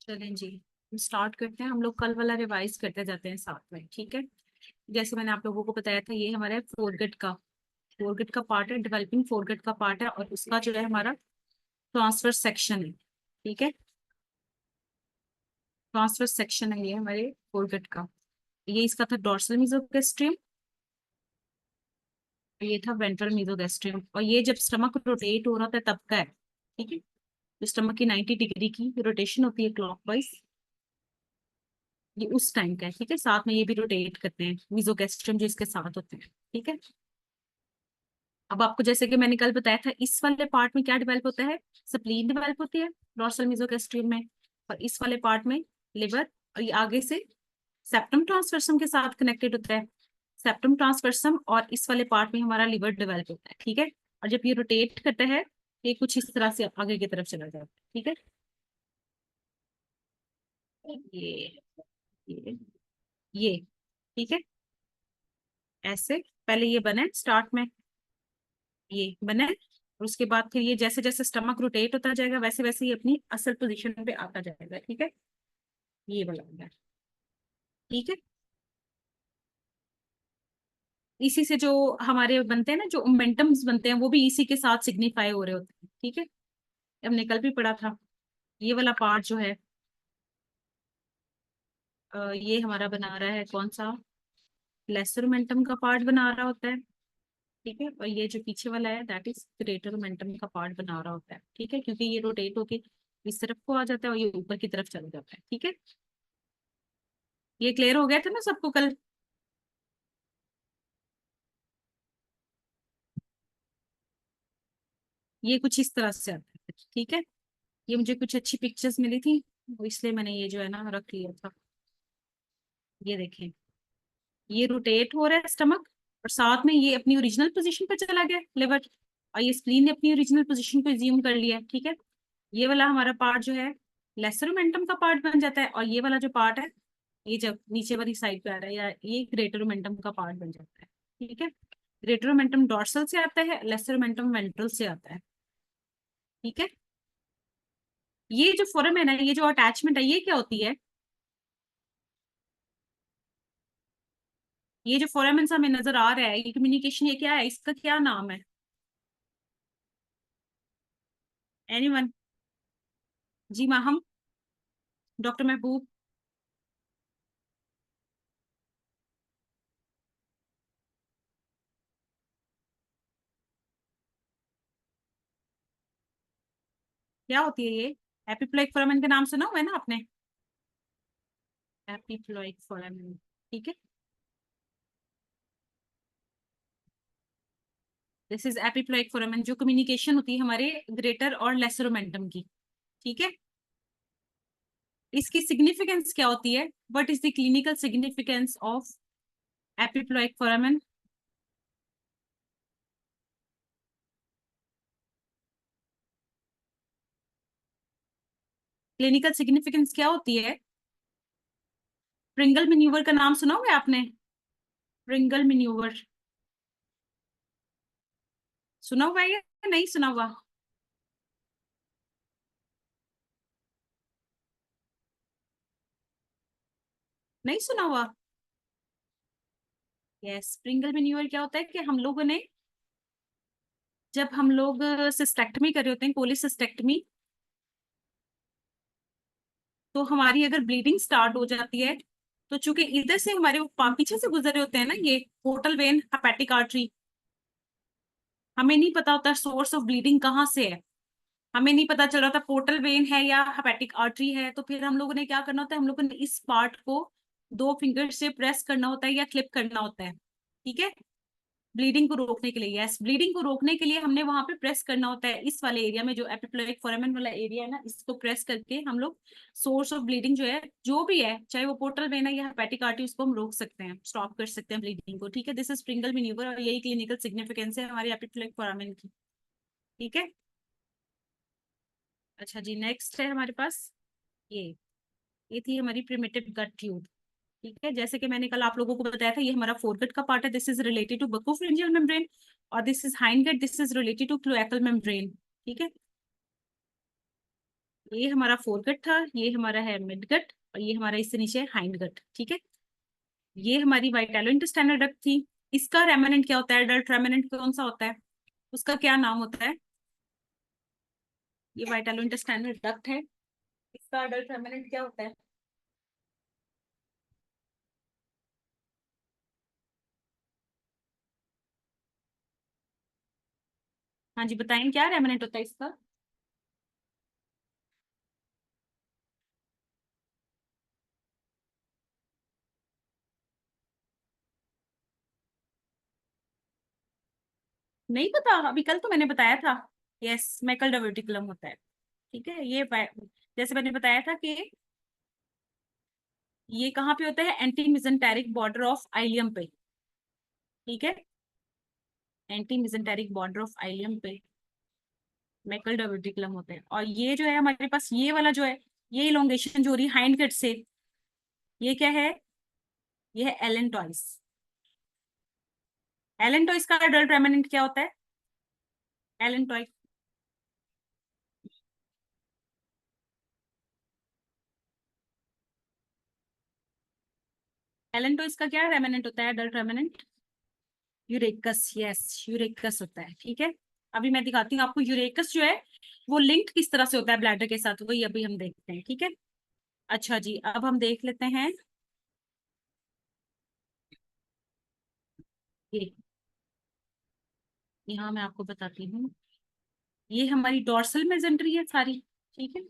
चलें जी, हम स्टार्ट करते हैं। हम लोग कल वाला रिवाइज करते जाते हैं साथ में, ठीक है। जैसे मैंने आप लोगों को बताया था, ये हमारा फोरगेट का पार्ट है, डेवलपिंग फोरगेट का पार्ट है, और उसका जो है हमारा ट्रांसफर सेक्शन है, ठीक है। ट्रांसफर सेक्शन है ये हमारे फोरगेट का। ये इसका था डोर्सल मीजोगैस्ट्रियम, और ये था वेंट्रल मीजोगैस्ट्रियम, और ये जब स्टमक रोटेट हो रहा था तब का है, ठीक है। जो स्टमक की 90 डिग्री की रोटेशन होती है क्लॉकवाइज, ये उस टाइम का है, ठीक है। साथ में ये भी रोटेट करते हैं मीजोगैस्ट्रियम जो इसके साथ होते हैं, ठीक है। अब आपको जैसे कि मैंने कल बताया था, इस वाले पार्ट में क्या डेवलप होता है, स्प्लीन डेवलप होती है डोर्सल मीजोगैस्ट्रियम में, और इस वाले पार्ट में लिवर, और ये आगे से सेप्टम ट्रांसवर्सम के साथ कनेक्टेड होता है। सेप्टम ट्रांसवर्सम और इस वाले पार्ट में हमारा लिवर डेवलप होता है, ठीक है। और जब ये रोटेट करता है, ये कुछ इस तरह से आगे की तरफ चला जाता है, ठीक है। ये ये ये ठीक है। ऐसे पहले ये बना है स्टार्ट में, ये बना है, और उसके बाद फिर ये जैसे जैसे स्टमक रोटेट होता जाएगा, वैसे वैसे ये अपनी असल पोजीशन पे आता जाएगा, ठीक है। ये वाला होगा, ठीक है। इसी से जो हमारे बनते हैं ना, जो मोमेंटम्स बनते हैं, वो भी इसी के साथ सिग्निफाई हो रहे होते हैं, ठीक है। हमने कल भी पढ़ा था। ये वाला पार्ट जो है, ये हमारा बना रहा है कौन सा, लेसर मोमेंटम का पार्ट बना रहा होता है, ठीक है। और ये जो पीछे वाला है, दैट इज ग्रेटर मोमेंटम का पार्ट बना रहा होता है, ठीक है, क्योंकि ये रोटेट होके इस तरफ को आ जाता है और ये ऊपर की तरफ चला जाता है, ठीक है। ये क्लियर हो गया था ना सबको कल। ये कुछ इस तरह से आता है, ठीक है। ये मुझे कुछ अच्छी पिक्चर्स मिली थी, वो इसलिए मैंने ये जो है ना रख लिया था। ये देखें, ये रोटेट हो रहा है स्टमक, और साथ में ये अपनी ओरिजिनल पोजीशन पे चला गया लिवर, और ये स्प्लीन ने अपनी ओरिजिनल पोजीशन पे ज्यूम कर लिया, ठीक है। ये वाला हमारा पार्ट जो है लेसर मोमेंटम का पार्ट बन जाता है, और ये वाला जो पार्ट है, ये जब नीचे वाली साइड पे आ रहा है, या ये ग्रेटर मोमेंटम का पार्ट बन जाता है, ठीक है। ग्रेटर मोमेंटम डोर्सल से आता है, लेसर मोमेंटम वेंट्रल से आता है, ठीक है। ये जो फोराmen है, ये जो अटैचमेंट है, ये क्या होती है, ये जो फोराmen हमें नजर आ रहा है, ये कम्युनिकेशन, ये क्या है, इसका क्या नाम है, एनीवन? जी माहम, डॉक्टर महबूब। क्या होती है ये, एपिप्लाइक फोराmen का नाम सुना हुआ है ना आपने, एपिप्लाइक फोराmen, ठीक है। दिस इज एपिप्लाइक फोराmen, जो कम्युनिकेशन होती है हमारे ग्रेटर और लेसर मोमेंटम की, ठीक है। इसकी सिग्निफिकेंस क्या होती है, what is the clinical significance of epiploic foramen? Clinical significance क्या होती है? प्रिंगल मेन्यूवर का नाम सुना हुआ है आपने? प्रिंगल मेन्यूवर सुना हुआ है या नहीं सुना हुआ? नहीं सुना हुआ? यस, स्प्रिंगल मेन्यूअर क्या होता है कि हम लोगों ने, जब हम लोग सिस्टेक्टमी कर रहे होते हैं, कोलिसिस्टेक्टमी, तो हमारी अगर ब्लीडिंग स्टार्ट हो जाती है, तो चूंकि इधर से हमारे वो पीछे से गुजर रहे होते हैं ना, ये पोर्टल वेन हेपेटिक आर्टरी, हमें नहीं पता होता सोर्स ऑफ ब्लीडिंग कहाँ से है। हमें नहीं पता चल रहा था पोर्टल वेन है या हेपेटिक आर्टरी है, तो फिर हम लोगों ने क्या करना होता है, हम लोगों ने इस पार्ट को 2 फिंगर से प्रेस करना होता है या क्लिप करना होता है, ठीक है। ब्लीडिंग को रोकने के लिए, यस, ब्लीडिंग को रोकने के लिए हमने वहां पे प्रेस करना होता है, इस वाले एरिया में जो एपिप्लोइक फोरामेन वाला एरिया है ना, इसको प्रेस करके हम लोग सोर्स ऑफ ब्लीडिंग जो है, जो भी है, चाहे वो पोर्टल वेन है या हेपेटिक आर्टरी, उसको हम रोक सकते हैं, स्टॉप कर सकते हैं ब्लीडिंग को, ठीक है। दिस इज स्प्रिंगल मेन्यूवर, और यही क्लिनिकल सिग्निफिकेंस है हमारे एपिप्लोइक फोरामेन की, ठीक है। अच्छा जी, नेक्स्ट है हमारे पास ये ये थी हमारी प्रिमिटिव गट ट्यूब, ठीक है। जैसे कि मैंने कल आप लोगों को बताया था, ये हमारा फोरगट का पार्ट है, this is related to buccopharyngeal membrane, और this is hindgut, this is related to cloacal membrane, ठीक है। ये हमारा फोरगट था, ये हमारा है मिडगट, और ये हमारा इससे नीचे है हाइंडगट। ठीक है, ये हमारी वाइटेलो इंटेस्टाइनल डक्ट थी। इसका रेमिनेंट क्या होता है, अडल्ट रेमिनेंट कौन सा होता है, उसका क्या नाम होता है? ये वाइटेलो इंटेस्टाइनल डक्ट है, इसका अडल्ट रेमिनेंट क्या होता है? हाँ जी बताएं, क्या रेमिनेंट होता है इसका? नहीं पता, अभी कल तो मैंने बताया था। यस, मैकल डवर्टिकुलम होता है। ठीक है, जैसे मैंने बताया था कि ये कहाँ पे होता है, anti mesenteric border of ileum पे। ठीक है, anti mesenteric border of ileum पे मैकल डवर्टिकुलम होता है। और ये जो है हमारे पास, ये वाला जो है, ये इलोंगेशन जो हो रही है हाइंड कट से, ये क्या है? ये है एलेंटॉइस। एलेंटॉइस का अडल्ट रेमिनेंट क्या होता है? एलेंटॉइस, एलेंटॉइस का क्या रेमिनेंट होता है, adult remnant? Urachus, yes, urachus होता है। ठीक है, अभी मैं दिखाती हूँ आपको यूरेकस जो है वो लिंक्ड किस तरह से होता है ब्लैडर के साथ, वही अभी हम देखते हैं। ठीक है, अच्छा जी, अब हम देख लेते हैं ये, यहाँ मैं आपको बताती हूँ, ये हमारी डोर्सल मेजेंट्री है सारी। ठीक है,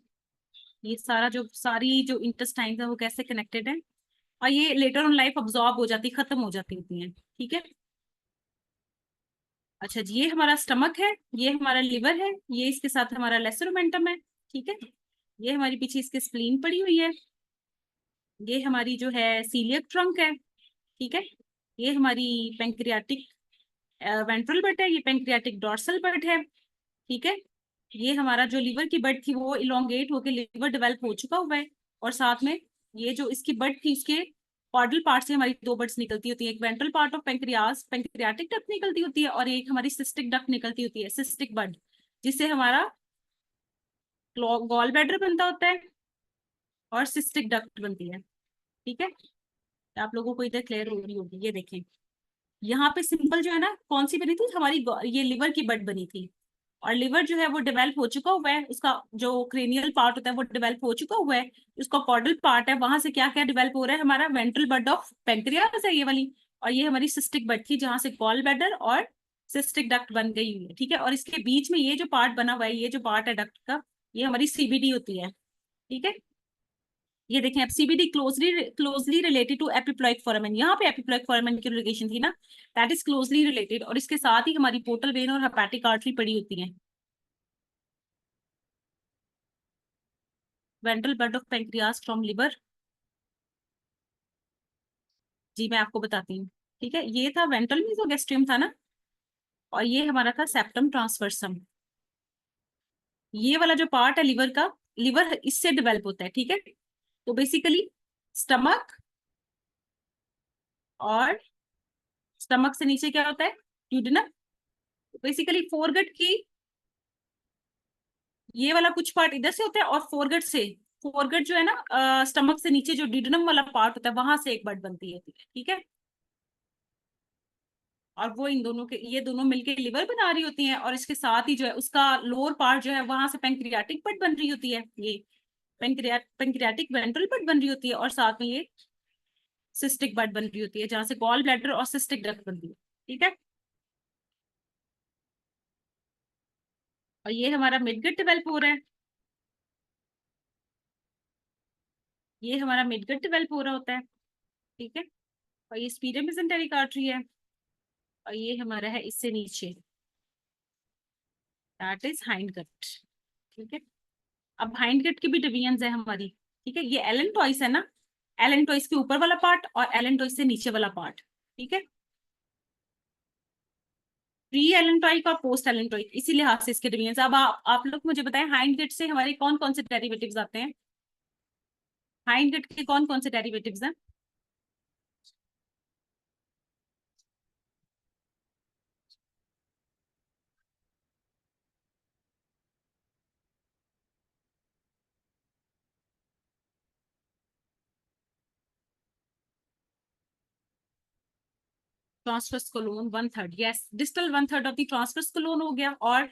ये सारा जो सारी जो इंटेस्टाइन है वो कैसे कनेक्टेड है, और ये लेटर ऑन लाइफ अब्सॉर्ब हो जाती, खत्म हो जाती होती है। ठीक है, अच्छा जी, ये हमारा स्टमक है, ये हमारा लिवर है, ये इसके साथ हमारा लेसर ओमेंटम है। ठीक है, ये हमारी पीछे इसके स्प्लीन पड़ी हुई है, ये हमारी जो है सीलियक ट्रंक है। ठीक है, ये हमारी पेंक्रियाटिक वेंट्रल बट है, ये पेंक्रियाटिक डोर्सल बट है। ठीक है, ये हमारा जो लीवर की बट थी वो इलोंगेट होकर लिवर डेवलप हो चुका हुआ है, और साथ में ये जो इसकी बट थी उसके कॉर्डल पार्ट से हमारी दो बट्स निकलती होती है, एक ventral part of pancreas pancreatic duct निकलती होती है, और एक हमारी सिस्टिक डक्ट निकलती होती है, सिस्टिक बट, जिससे हमारा गॉल ब्लैडर बनता होता है और सिस्टिक डक्ट बनती है। ठीक है, आप लोगों को इधर क्लियर हो रही होगी, ये देखें, यहाँ पे सिंपल जो है ना, कौन सी बनी थी हमारी, ये लिवर की बट बनी थी, और लिवर जो है वो डेवलप हो चुका हुआ है, उसका जो क्रेनियल पार्ट होता है वो डेवलप हो चुका हुआ है, उसका कॉर्डल पार्ट है, वहां से क्या क्या डेवलप हो रहा है, हमारा वेंट्रल बड ऑफ पेंक्रियास है ये वाली, और ये हमारी सिस्टिक बट थी जहां से गॉल ब्लैडर और सिस्टिक डक्ट बन गई हुई है। ठीक है, और इसके बीच में ये जो पार्ट बना हुआ है, ये जो पार्ट है डक्ट का, ये हमारी सीबीडी होती है। ठीक है, ये देखें, अब CBD closely closely related to epiploic foramen, यहाँ पे एपिप्लॉइक फोरामेन की रिलेशन थी ना, दैट इज क्लोजली रिलेटेड, और इसके साथ ही हमारी पोर्टल वेन और हेपेटिक आर्टरी पड़ी होती है। Ventral bud of pancreas from liver, जी मैं आपको बताती हूँ। ठीक है, ये था वेंट्रल मेसोगैस्ट्रियम था ना, और ये हमारा था सेप्टम ट्रांसवर्सम। ये वाला जो पार्ट है लिवर का, लिवर इससे डेवलप होता है। ठीक है, तो बेसिकली स्टमक, और स्टमक से नीचे क्या होता है, ड्यूडेनम। बेसिकली फोरगट की ये वाला कुछ पार्ट इधर से होता है, और फोरगट से, फोरगट जो है ना स्टमक से नीचे जो डिडनम वाला पार्ट होता है वहां से एक बड बनती है। ठीक है, और वो इन दोनों के, ये दोनों मिलके लिवर बना रही होती हैं, और इसके साथ ही जो है उसका लोअर पार्ट जो है वहां से पेंक्रियाटिक बड बन रही होती है, ये पेंक्रियाटिक वेंट्रल बड बन रही होती है, और साथ में ये सिस्टिक बड बन रही होती है जहां से गॉल ब्लैडर और सिस्टिक डक्ट बनती है। ठीक है, और ये हमारा मिडगट डेवलप हो रहा है, ये हमारा मिडगट डेवलप हो रहा होता है। ठीक है, और ये स्पीडियम मेसेंटेरिक आर्टरी है, और ये हमारा है इससे नीचे, दैट इज हाइंड गट। ठीक है, अब हाइंड गट की भी डिवीजन है हमारी। ठीक है, ये एलेंटॉइस है ना, एलेंटॉइस के ऊपर वाला पार्ट और एलेंटॉइस से नीचे वाला पार्ट। ठीक है, प्री एलेंटॉइक और पोस्ट एलेंटॉइक, इसी लिहाज से इसके डिवीजन। अब आप लोग मुझे बताएं, हाइंड गट से हमारे कौन कौन से डेरिवेटिव्स आते हैं, हाइंड गट के कौन कौन से डेरिवेटिव्स हैं? Transverse colon 1/3, yes, distal 1/3 of the transverse colon हो गया। और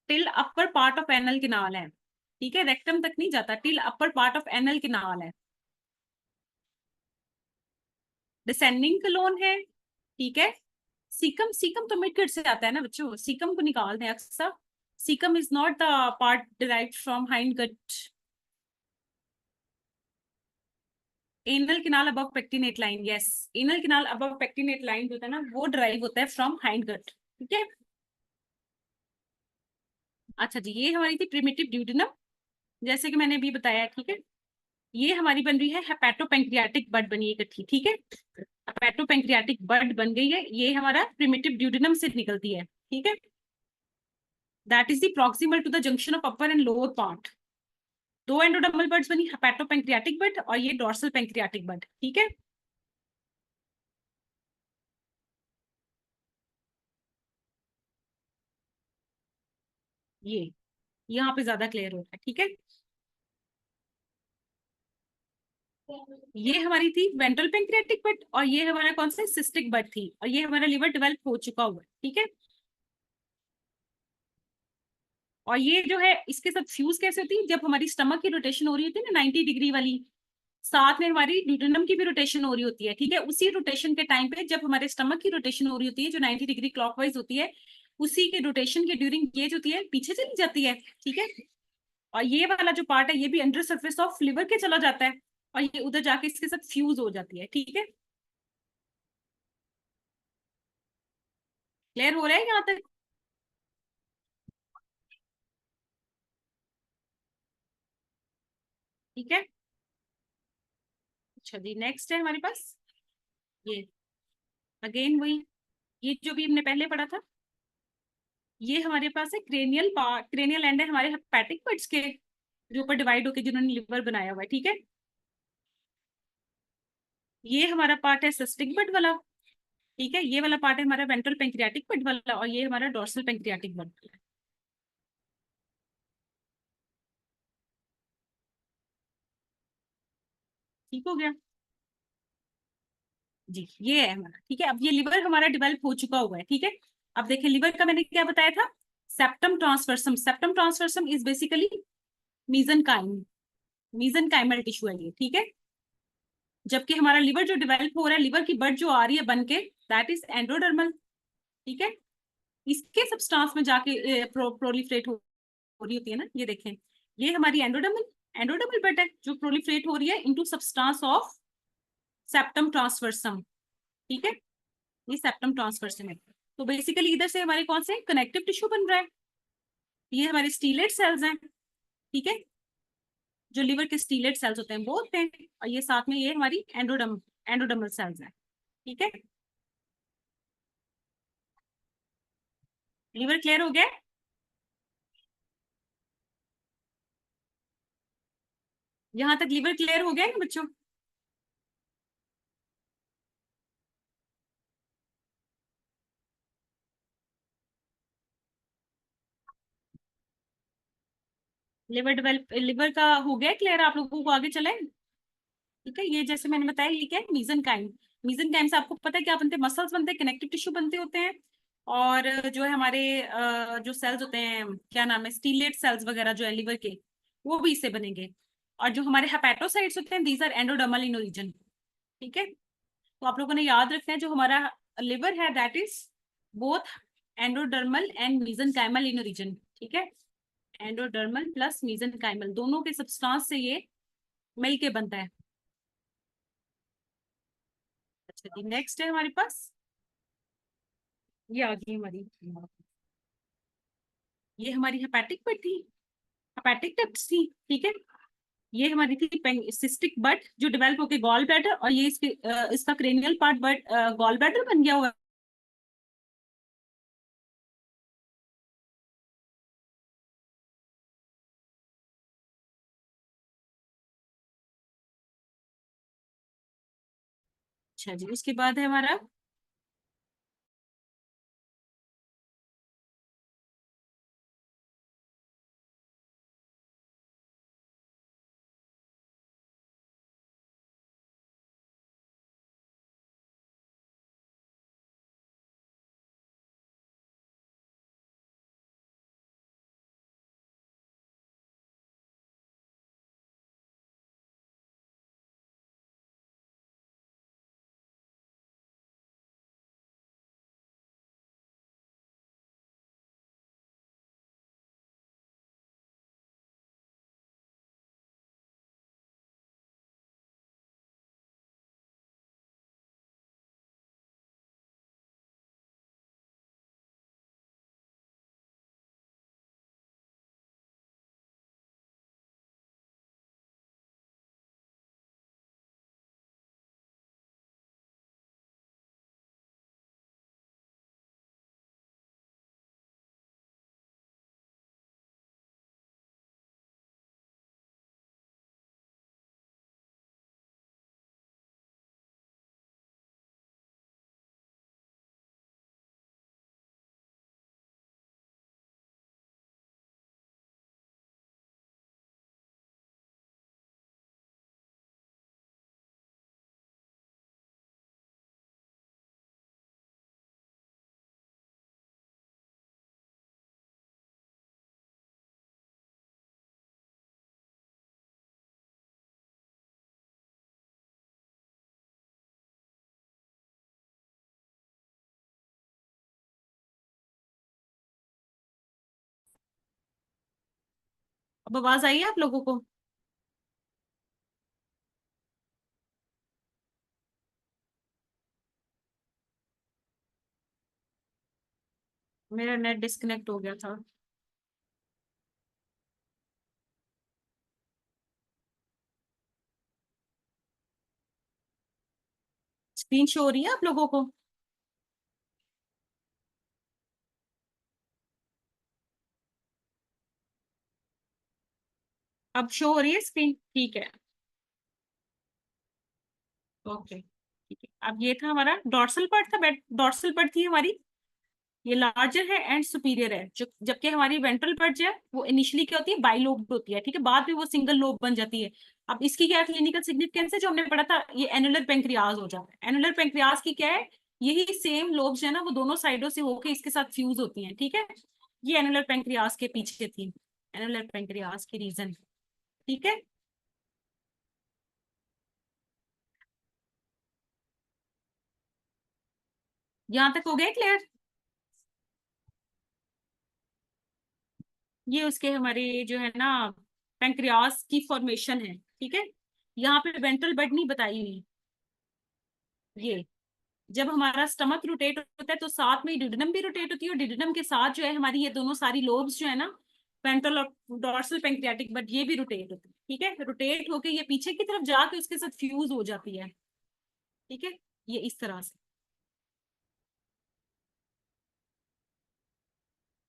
till upper part of anal canal है, ठीक है, रेक्टम तक नहीं जाता, till upper part of anal canal है। डिसेंडिंग कोलोन है, ठीक है। सीकम, सीकम तो मिडगट से आता है ना बच्चों, सीकम को निकालते हैं अक्सर। Caecum is not the part derived from hind gut. Anal canal above pectinate line, yes, anal canal above pectinate line जो होता है ना वो ड्राइव होता है फ्रॉम हाइंड गट, ठीक है। अच्छा जी, ये हमारी थी प्रिमिटिव ड्यूडेनम, जैसे कि मैंने अभी बताया, ठीक है। ये हमारी बन रही है हेपेटोपेंक्रियाटिक बड बनी है इकट्ठी, ठीक है। हेपेटोपेंक्रियाटिक बड बन गई है, ये हमारा प्रिमिटिव ड्यूडेनम से निकलती है, ठीक है। That is the proximal to the junction of upper and lower part. दो एंडोडर्मल बड्स बनी, हेपेटोपेंक्रियाटिक बड और ये डॉर्सल पेंक्रियाटिक बड, ठीक है। ये यहाँ पे ज्यादा क्लियर होता है, ठीक है। ये हमारी थी वेंट्रल पेंक्रियाटिक बड और ये हमारा कौन सा सिस्टिक बड थी, और ये हमारा लिवर डेवलप हो चुका हुआ है, ठीक है। और ये जो है इसके साथ फ्यूज कैसे होती है, जब हमारी स्टमक की रोटेशन हो रही होती है ना 90 डिग्री वाली, साथ में हमारी ड्यूटेनम की भी रोटेशन हो रही होती है, ठीक है। उसी रोटेशन के टाइम पे जब हमारे स्टमक की रोटेशन हो रही होती है जो 90 डिग्री क्लॉकवाइज होती है, उसी के रोटेशन के ड्यूरिंग ये जो होती है पीछे चली जाती है, ठीक है। और ये वाला जो पार्ट है ये भी अंडर सरफेस ऑफ लिवर के चला जाता है और ये उधर जाके इसके साथ फ्यूज हो जाती है, ठीक है। क्लियर हो रहा है यहाँ तक? ठीक है। अच्छा जी, नेक्स्ट है हमारे पास ये, अगेन वही, ये जो भी हमने पहले पढ़ा था, ये हमारे पास है क्रेनियल पार्ट, क्रेनियल एंड है हमारे हेपेटिक बड्स के जो ऊपर डिवाइड होके जिन्होंने लिवर बनाया हुआ है, ठीक है। ये हमारा पार्ट है सिस्टिक बड वाला, ठीक है। ये वाला पार्ट है हमारा वेंट्रल पेंक्रियाटिक बड वाला और ये हमारा डोर्सल पेंक्रियाटिक बड, ठीक हो गया जी। ये है हमारा, ठीक है। अब ये लिवर हमारा डेवलप हो चुका हुआ है, ठीक है। अब देखिए लिवर का मैंने क्या बताया था, septum transversum, septum transversum is basically mesenchyme, mesenchymal tissue है ये, ठीक है। जबकि हमारा लिवर जो डेवलप हो रहा है, लिवर की बड जो आ रही है बन के, दैट इज एंडोडर्मल, ठीक है। इसके सब्सटेंस में जाके प्रोलिफरेट हो रही होती है ना, ये देखें, ये हमारी एंडोडर्मल, एंडोडर्मल बड है जो प्रोलिफरेट हो रही है इनटू सब्सटेंस ऑफ सेप्टम ट्रांसवर्सम, ठीक है। ये सेप्टम ट्रांसवर्सम है। तो बेसिकली इधर से हमारे कौन से कनेक्टिव टिश्यू बन रहा है, ये हमारे स्टीलेट सेल्स हैं, ठीक है। जो लिवर के स्टीलेट सेल्स होते हैं वो होते हैं, और ये साथ में ये हमारी एंडोडर्मल सेल्स हैं, ठीक है। लिवर क्लियर हो गया? यहाँ तक लिवर क्लियर हो गया है ना बच्चों? लिवर डेवलप, लिवर का हो गया क्लियर आप लोगों को, आगे चले, ठीक है। ये जैसे मैंने बताया ये क्या है, मीजनकाइम, मीजनकाइम से आपको पता है क्या बनते हैं, मसल्स बनते हैं, कनेक्टिव टिश्यू बनते होते हैं। और जो है हमारे जो सेल्स होते हैं, क्या नाम है, स्टीलेट सेल्स वगैरह जो है लिवर के, वो भी इससे बनेंगे। और जो हमारे हेपेटोसाइट्स होते हैं these are endodermal in origin, ठीक है। तो आप लोगों ने याद रखना है जो हमारा लिवर है that is both endodermal and mesenchymal in origin, ठीक है। एंडोडर्मल प्लस मीजनकाइमल दोनों के सब्सटेंस से ये मिल के बनता है। अच्छा जी, नेक्स्ट है हमारे पास, ये आ गई हमारी, ये हमारी हेपेटिक बट थी, हेपेटिक डक्ट्स थी, ठीक है। ये हमारी थी सिस्टिक बट जो डेवलप होके गॉल ब्लैडर, और ये इसका cranial part bud gall bladder बन गया हुआ है। अच्छा जी, उसके बाद है हमारा अब आवाज आई है आप लोगों को? मेरा नेट डिस्कनेक्ट हो गया था। स्क्रीन शो हो रही है आप लोगों को? अब शो हो रही है स्क्रीन? ठीक है। ओके ठीक है। अब ये था हमारा डॉर्सल पार्ट था, डॉर्सल पार्ट थी हमारी, ये लार्जर है एंड सुपीरियर है, जो जबकि हमारी वेंट्रल पार्ट जो है वो इनिशियली क्या होती है, बाइलोब्ड होती है, ठीक है, बाद में वो सिंगल लोब बन जाती है। अब इसकी क्या क्लिनिकल सिग्निफिकेंस है, जो हमने पढ़ा था, ये एनुलर पेंक्रियाज हो जाता है। एनुलर पेंक्रियाज की क्या है, यही सेम लोब्स है ना, वो दोनों साइडों से होके इसके साथ फ्यूज होती हैं, ठीक है। ये एनुलर पेंक्रियाज के पीछे थी, एनुलर पेंक्रियाज की रीजन, ठीक है। यहाँ तक हो गया क्लियर? ये उसके हमारे जो है ना पेंक्रियाज की फॉर्मेशन है, ठीक है। यहाँ पे वेंट्रल बड नहीं बताई हुई। ये जब हमारा स्टमक रोटेट होता है तो साथ में डिडनम भी रोटेट होती है, और डिडनम के साथ जो है हमारी ये दोनों सारी लोब्स जो है ना, वेंट्रल और डॉर्सल पेंक्रियाटिक, बट ये भी रोटेट होती है, ठीक है। रोटेट होके ये पीछे की तरफ जाके उसके साथ फ्यूज हो जाती है, ठीक है। ये इस तरह से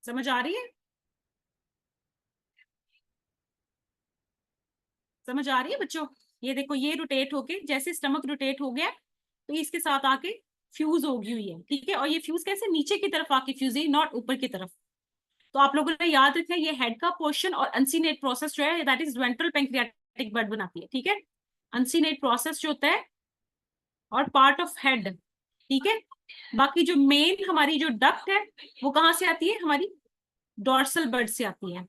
समझ आ रही है? समझ आ रही है बच्चों? ये देखो, ये रोटेट होके जैसे स्टमक रोटेट हो गया तो ये इसके साथ आके फ्यूज होगी हुई है, ठीक है। और ये फ्यूज कैसे, नीचे की तरफ आके फ्यूज है, नॉट ऊपर की तरफ। तो आप लोगों ने याद रखना है, ये हेड का पोर्शन और अनसीनेट प्रोसेस जो है दैट इज वेंट्रल पेंक्रियाटिक बड बनाती है, ठीक है। अनसीनेट प्रोसेस जो होता है और पार्ट ऑफ हेड, ठीक है। बाकी जो मेन हमारी जो डक्ट है वो कहाँ से आती है, हमारी डॉर्सल बड से आती है।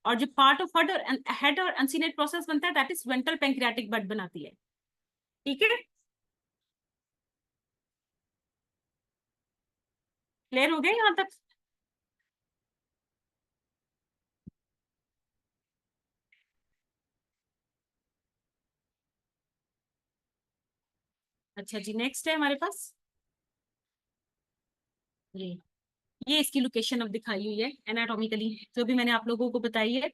और जो पार्ट ऑफ हेड और अनसीनेट प्रोसेस बनता है दैट इज वेंट्रल पेंक्रियाटिक बड बनाती है, ठीक है। क्लियर हो गया यहाँ तक? अच्छा जी, नेक्स्ट है हमारे पास ये ये इसकी लोकेशन अब दिखाई हुई है एनाटॉमिकली, जो भी मैंने आप लोगों को बताई है,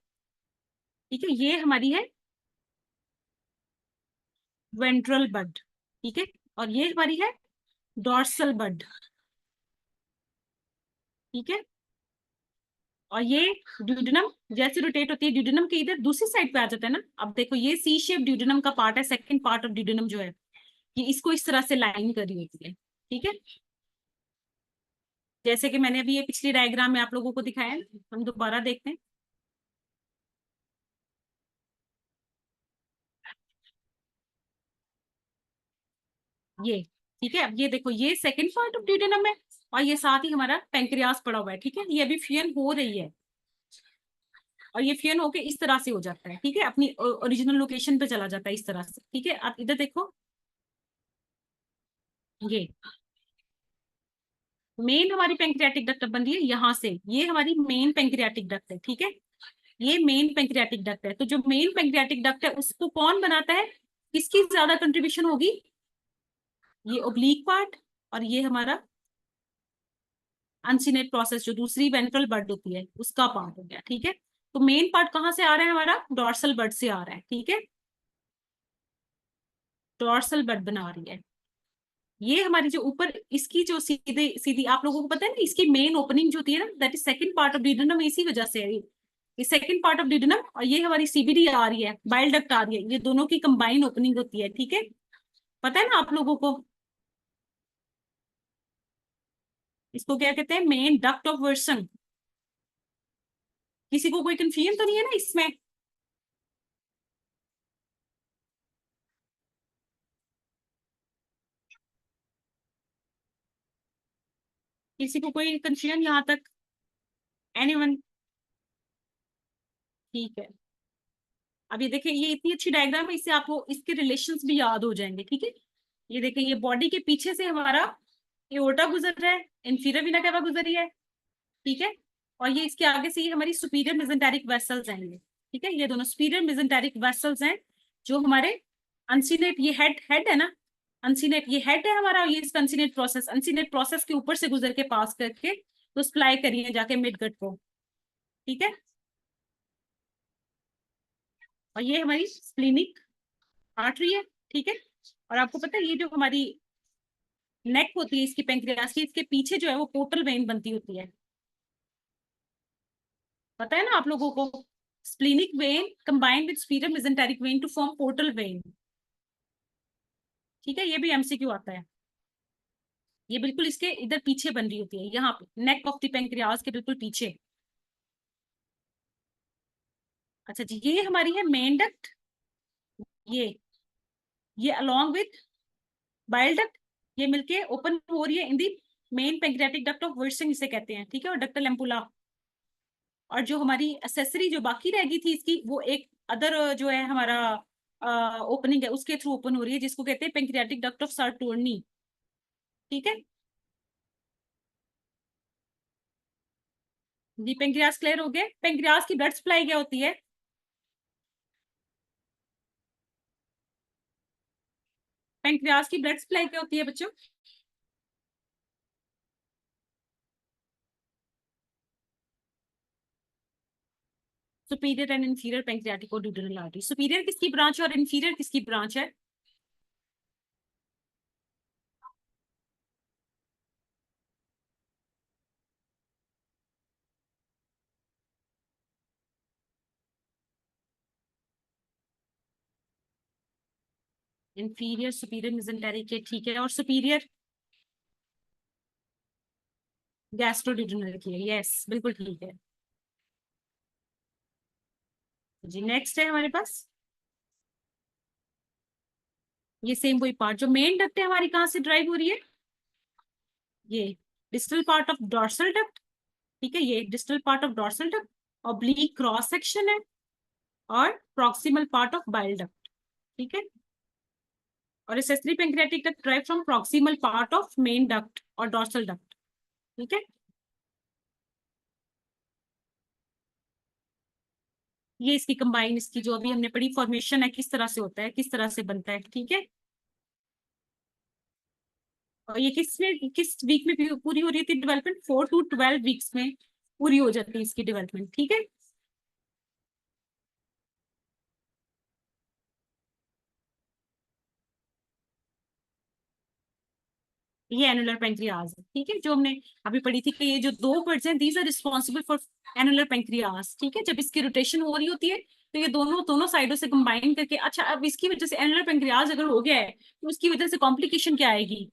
ठीक है। ये हमारी है वेंट्रल बड, ठीक है। और ये हमारी है डॉर्सल बड, ठीक है। और ये ड्यूडेनम जैसे रोटेट होती है, ड्यूडेनम के इधर दूसरी साइड पे आ जाता है ना। अब देखो, ये सी शेप ड्यूडेनम का पार्ट है, सेकंड पार्ट ऑफ ड्यूडेनम जो है, ये इसको इस तरह से लाइन करी होती है, ठीक है। जैसे कि मैंने अभी ये पिछली डायग्राम में आप लोगों को दिखाया है, हम दोबारा देखते हैं। ये ठीक है। अब ये देखो, ये सेकंड पार्ट ऑफ ड्यूडेनम है, और ये साथ ही हमारा पेंक्रियास पड़ा हुआ है, ठीक है। ये अभी फ्यूजन हो रही है, और ये फ्यूजन होके इस तरह से हो जाता है, ठीक है, अपनी ओरिजिनल लोकेशन पे चला जाता है इस तरह से, ठीक है। आप इधर देखो, ये मेन हमारी पेंक्रियाटिक डक्ट बन रही है यहाँ से, ये हमारी मेन पेंक्रियाटिक डक्ट है, ठीक है। ये मेन पेंक्रियाटिक डक्ट है। तो जो मेन पेंक्रियाटिक डक्ट है उसको कौन बनाता है, किसकी ज्यादा कंट्रीब्यूशन होगी, ये ओब्लीक पार्ट, और ये हमारा अनसिनेट प्रोसेस जो दूसरी वेंट्रल बर्ड होती है उसका पार्ट हो गया, ठीक है। तो मेन पार्ट कहाँ से आ रहा है, हमारा डॉर्सल बर्ड से आ रहा है, ठीक है। डॉर्सल बर्ड बना रही है। ये हमारी जो ऊपर इसकी जो सीधे सीधी, आप लोगों को पता है ना, इसकी मेन ओपनिंग जो होती है ना, that is second part of duodenum, इसी वजह से है ये सेकंड पार्ट ऑफ डिडनम। और ये हमारी सीबीडी आ रही है, बाइल डक्ट आ रही है, ये दोनों की कंबाइन ओपनिंग होती है, ठीक है। पता है ना आप लोगों को, इसको क्या कहते हैं, मेन डक्ट ऑफ वर्सन। किसी को कोई कंफ्यूजन तो नहीं है ना इसमें? किसी को कोई कंफ्यूजन यहाँ तक? एनीवन? ठीक है। अब ये देखिए, ये इतनी अच्छी डायग्राम है, इससे आपको इसके रिलेशंस भी याद हो जाएंगे, ठीक है। ये देखिए, ये बॉडी के पीछे से हमारा एओर्टा गुजर रहा है, इंफीरियर वेना केवा गुजर रही है, ठीक है। और ये इसके आगे से ये हमारी सुपीरियर मेसेंटेरिक वेसल्स आएंगे, ठीक है, ये दोनों सुपीरियर मेसेंटेरिक वेसल्स हैं जो हमारे अनसीनेट, ये हेड हेड है ना, अनसीनेट ये हेड है हमारा, ये इसका अनसीनेट प्रोसेस के ऊपर से गुजर के पास करके तो सप्लाई करिए जाके मिड गट को। ठीक है, और ये हमारी स्प्लीनिक आर्टरी है। ठीक है, और आपको पता है ये जो हमारी नेक होती है इसकी पेंक्रियास की, इसके पीछे जो है वो पोर्टल वेन बनती होती है, पता है ना आप लोगों को। Splenic vein combined with superior mesenteric vein to form portal vein. ठीक है, ये भी एमसीक्यू आता है। ये बिल्कुल इसके इधर पीछे बन रही होती है, यहाँ पे नेक ऑफ द पेंक्रियास के बिल्कुल पीछे। अच्छा जी, ये हमारी है मेन डक्ट, ये अलोंग विथ बाइल डक्ट, ये मिलके ओपन हो रही है इन दी मेन पेंक्रियाटिक डक्ट ऑफ विर्सिंग इसे कहते हैं। ठीक है, और डक्टल एम्पुला, और जो हमारी एसेसरी जो बाकी रह गई थी इसकी, वो एक अदर जो है हमारा ओपनिंग है उसके थ्रू ओपन हो रही है, जिसको कहते हैं पेंक्रियाटिक डक्ट ऑफ सार्टोर्नी। ठीक है जी, पेंक्रियास क्लियर हो गया। पेंक्रियास की ब्लड सप्लाई क्या होती है? पेंक्रियास की ब्लड सप्लाई क्या होती है बच्चों? सुपीरियर एंड इंफीरियर पेंक्रियाटिक और ड्यूडेनल आर्टरी। सुपीरियर किसकी ब्रांच है और इंफीरियर किसकी ब्रांच है? इंफीरियर सुपीरियर मेसेंटेरिक है। ठीक है, और सुपीरियर गैस्ट्रोड्यूडेनल की है। यस, बिल्कुल ठीक है जी। नेक्स्ट है हमारे पास ये सेम वही पार्ट, जो मेन डक्ट है हमारी कहाँ से ड्राइव हो रही है? ये distal part of dorsal duct. ठीक है, ये distal part of dorsal duct, oblique cross section है, और proximal part of bile duct. ठीक है, और accessory pancreatic duct drive from proximal part of main duct और डॉर्सल डक्ट। ठीक है, ये इसकी कंबाइन, इसकी जो अभी हमने पढ़ी फॉर्मेशन है, किस तरह से होता है, किस तरह से बनता है। ठीक है, और ये किस वीक में पूरी हो रही थी डेवलपमेंट? 4 to 12 वीक्स में पूरी हो जाती है इसकी डेवलपमेंट। ठीक है, ये एनुलर पेंक्रियाज है। ठीक है, जो हमने अभी पढ़ी थी कि ये जो दो वर्ड्स हैं, these are responsible for annular pancreas. ठीक है, जब इसकी रोटेशन हो रही होती है तो ये दोनों दोनों साइडों से कंबाइन करके, अच्छा अब इसकी वजह से एनुलर पेंक्रियाज अगर हो गया है तो उसकी वजह से कॉम्प्लिकेशन क्या आएगी?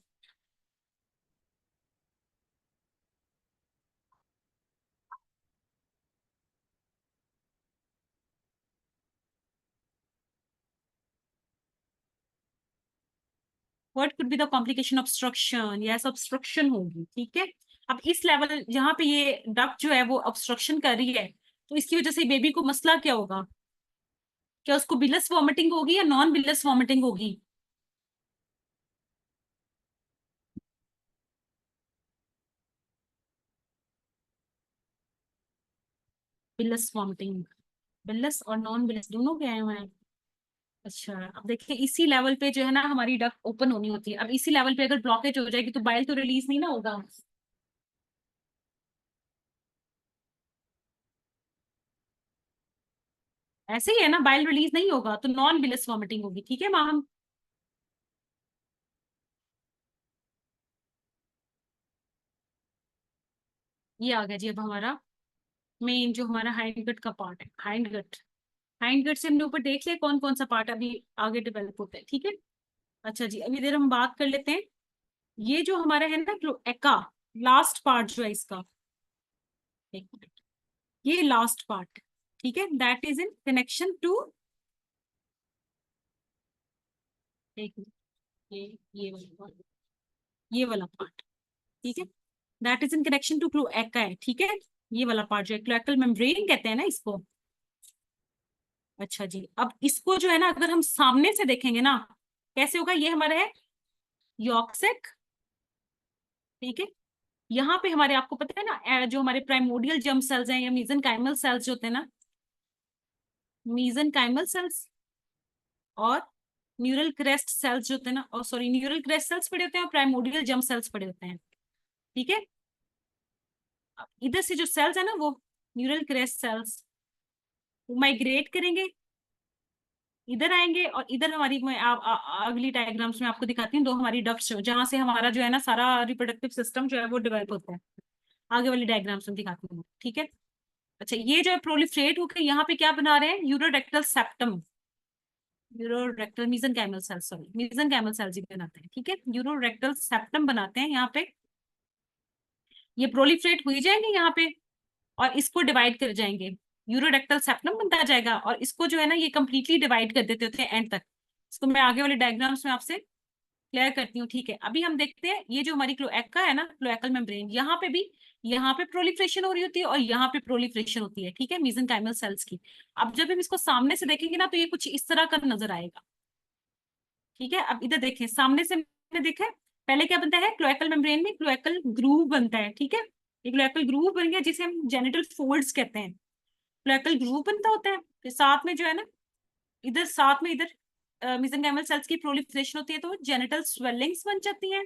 What could be the complication? Obstruction. Yes, obstruction होगी। ठीक है, अब इस लेवल जहां पे ये डक्ट जो है वो ऑब्स्ट्रक्शन कर रही है, तो इसकी वजह से बेबी को मसला क्या होगा? क्या उसको बिलस वॉमिटिंग होगी या नॉन बिलस वॉमिटिंग होगी? बिलस वॉमिटिंग। बिलस और नॉन बिलस दोनों के आए हुए हैं। अच्छा, अब देखिए इसी लेवल पे जो है ना हमारी डक्ट ओपन होनी होती है। अब इसी लेवल पे अगर ब्लॉकेज हो जाएगी तो बाइल तो रिलीज नहीं ना होगा। ऐसे ही है ना, बाइल रिलीज नहीं होगा तो नॉन बिलस वॉमिटिंग होगी। ठीक है मैम, ये आ गया जी। अब हमारा मेन जो हमारा हाइंड गट का पार्ट है, हाइंड गट। हाइंड गट से हमने ऊपर देख लिया कौन कौन सा पार्ट अभी आगे डेवलप होता है। ठीक है, अच्छा जी, अभी देर हम बात कर लेते हैं ये जो हमारा है ना क्लोएका, लास्ट पार्ट जो है इसका, एक मिनट, ये लास्ट पार्ट। ठीक है, that is in connection to, एक मिनट, ये वाला part, ये वाला पार्ट। ठीक है, that is in connection to cloaca है। ठीक है, ये वाला पार्ट जो है क्लोएकल मेम्ब्रेन कहते हैं ना इसको। अच्छा जी, अब इसको जो है ना अगर हम सामने से देखेंगे ना, कैसे होगा? ये हमारा है यॉर्क सेक। ठीक है, यहाँ पे हमारे, आपको पता है ना जो हमारे प्राइमोडियल जर्म सेल्स हैं या मेसेनकाइमल सेल्स जो होते हैं ना, मीजनकाइमल सेल्स और न्यूरल क्रेस्ट सेल्स जो होते हैं ना, और सॉरी न्यूरल क्रेस्ट सेल्स पड़े होते हैं और प्राइमोर्डियल जंप सेल्स पड़े होते हैं। ठीक है, इधर से जो सेल्स है ना वो न्यूरल क्रेस्ट सेल्स वो माइग्रेट करेंगे, इधर आएंगे, और इधर हमारी मैं अगली डायग्राम्स में आपको दिखाती हूँ, दो हमारी डक्ट्स जहाँ से हमारा जो है ना सारा रिप्रोडक्टिव सिस्टम जो है वो डेवलप होता है। आगे वाली डायग्राम्स में दिखाती हूँ, ठीक है। अच्छा, ये जो है प्रोलिफरेट होकर यहाँ पे क्या बना रहे हैं, यूरोरेक्टल सेप्टम, यूरोरेक्टल मीजनकाइमल सेल, सॉरी मीजनकाइमल सेल्स ही बनाते हैं। ठीक है, यूरोरेक्टल सेप्टम बनाते हैं यहाँ पे, ये प्रोलिफरेट हुई जाएंगे यहाँ पे और इसको डिवाइड कर जाएंगे, यूरोरेक्टल सेप्टम बनता जाएगा, और इसको जो है ना ये कंप्लीटली डिवाइड कर देते होते हैं एंड तक। इसको मैं आगे वाले डायग्राम्स में आपसे क्लियर करती हूँ। ठीक है, अभी हम देखते हैं ये जो हमारी क्लोएका है ना, क्लोएकल मेम्ब्रेन, यहाँ पे भी, यहाँ पे प्रोलिफरेशन हो रही होती है और यहाँ पे प्रोलिफरेशन होती है। ठीक है, मीजनकाइमल सेल्स की। अब जब हम इसको सामने से देखेंगे ना तो ये कुछ इस तरह का नजर आएगा। ठीक है, अब इधर देखें, सामने से मैंने देखा है, पहले क्या बनता है, क्लोएकल मेम्ब्रेन में क्लोएकल ग्रूव बनता है। ठीक है, ये क्लोएकल ग्रूव बन गया जिसे हम जेनिटल फोल्ड्स कहते हैं, क्लोएकल ग्रूव बनता होता है। फिर साथ में जो है ना, इधर साथ में इधर मेसेंकाइमल सेल्स की प्रोलिफरेशन होती है तो जेनिटल स्वेलिंग्स बन जाती हैं।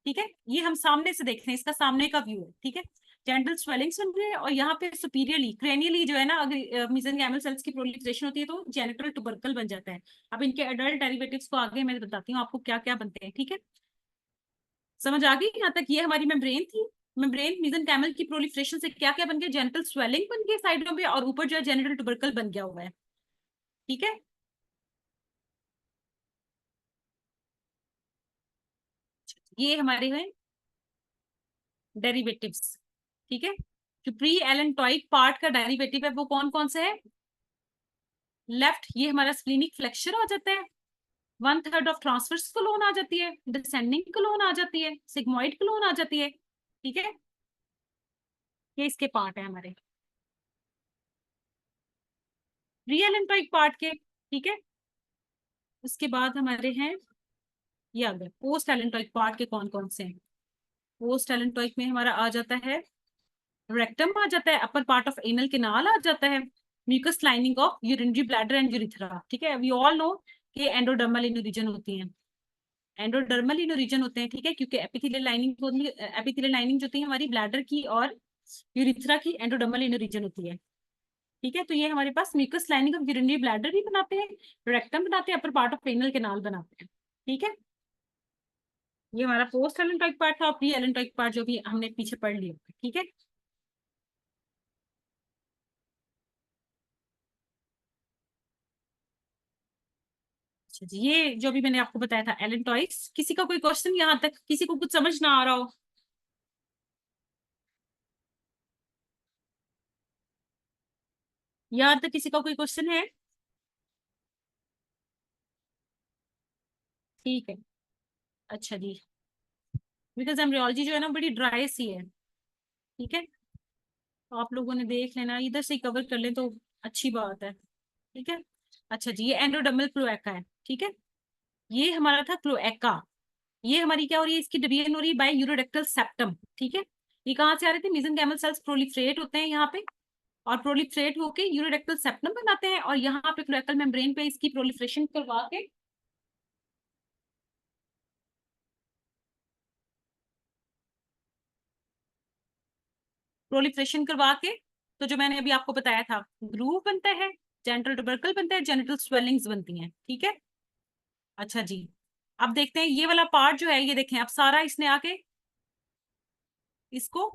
ठीक है, ये हम सामने से देख रहे हैं, इसका सामने का व्यू है। ठीक है, जेनिटल स्वेलिंग्स बन रही है, और यहाँ पे सुपीरियरली क्रेनियली जो है ना, अगर मेसेंकाइमल सेल्स की प्रोलिफरेशन होती है तो जेनिटल ट्यूबरकल बन जाता है। अब इनके एडल्ट डेरिवेटिव्स को आगे मैं बताती हूँ आपको क्या क्या बनते हैं। ठीक है, समझ आ गई यहाँ तक, ये हमारी मेम्ब्रेन थी। मेम्ब्रेन मेसेंकाइमल की प्रोलिफरेशन से क्या क्या बन गया, जेनिटल स्वेलिंग बन गई साइडों पे, और ऊपर जो है जेनिटल ट्यूबरकल बन गया हुआ है। ठीक है, ये हमारे हैं डेरिवेटिव्स। ठीक है, जो प्री एलेंटोइक पार्ट का डेरिवेटिव है वो कौन कौन से है, लेफ्ट ये हमारा स्प्लीनिक फ्लेक्सर हो जाता है, 1/3 ऑफ ट्रांसवर्स कोलोन आ जाती है, डिसेंडिंग कोलोन आ जाती है, सिग्मोइड कोलोन आ जाती है। ठीक है, ये इसके पार्ट है हमारे प्री एलेंटोइक पार्ट के। ठीक है, उसके बाद हमारे हैं ये अगर पोस्ट एलेंटोइक पार्ट के कौन कौन से हैं, पोस्ट एलेंटोइक में हमारा आ जाता है रेक्टम आ जाता है, upper part of anal canal आ जाता है, mucus lining of urinary bladder and urethra. ठीक है, वी ऑल नो कि एंडोडर्मल इनो रीजन होती हैं, एंडोडर्मल इनो रीजन होते हैं। ठीक है, क्योंकि एपिथेलियल लाइनिंग होती है, एपिथेलियल लाइनिंग जो होती है हमारी ब्लैडर की और यूरिथ्रा की, एंडोडर्मल इनो रीजन होती है। ठीक है, तो ये हमारे पास mucus lining of urinary bladder भी बनाते हैं, रेक्टम बनाते हैं, upper part of anal canal बनाते हैं। ठीक है, ये हमारा पोस्ट एलेंटोइक पार्ट था, और प्री एलेंटोइक पार्ट जो भी हमने पीछे पढ़ लिया। ठीक है, अच्छा जी, ये जो भी मैंने आपको बताया था एलेंटॉइड्स, किसी का कोई क्वेश्चन यहाँ तक, किसी को कुछ समझ ना आ रहा हो? यहाँ तक किसी का कोई क्वेश्चन है? ठीक है, अच्छा जी, बिकॉज एम्ब्रियोलॉजी जो है ना बड़ी ड्राई सी है। ठीक है, तो आप लोगों ने देख लेना, इधर से कवर कर ले तो अच्छी बात है। ठीक है, अच्छा जी, ये एंडोडर्मल क्लोएका है। ठीक है, ये हमारा था क्लोएका, ये हमारी क्या हो रही है, इसकी डिवीजन हो रही है बाय यूरोडेक्टल सेप्टम। ठीक है, ये कहाँ से आ रहे थे, मेसेंकाइमल सेल्स प्रोलिफरेट होते हैं यहाँ पे, और प्रोलिफरेट होके यूरोडेक्टल सेप्टम बनाते हैं, और यहाँ पे क्लोएकल मेम्ब्रेन पे इसकी प्रोलिफरेशन करवा के तो जो मैंने अभी आपको बताया था, ग्रूव बनता है, जेनिटल ट्यूबरकल बनता है, जेनिटल स्वेलिंग्स बनती हैं। ठीक है, अच्छा जी, अब देखते हैं ये वाला पार्ट जो है, ये देखें अब सारा इसने आके इसको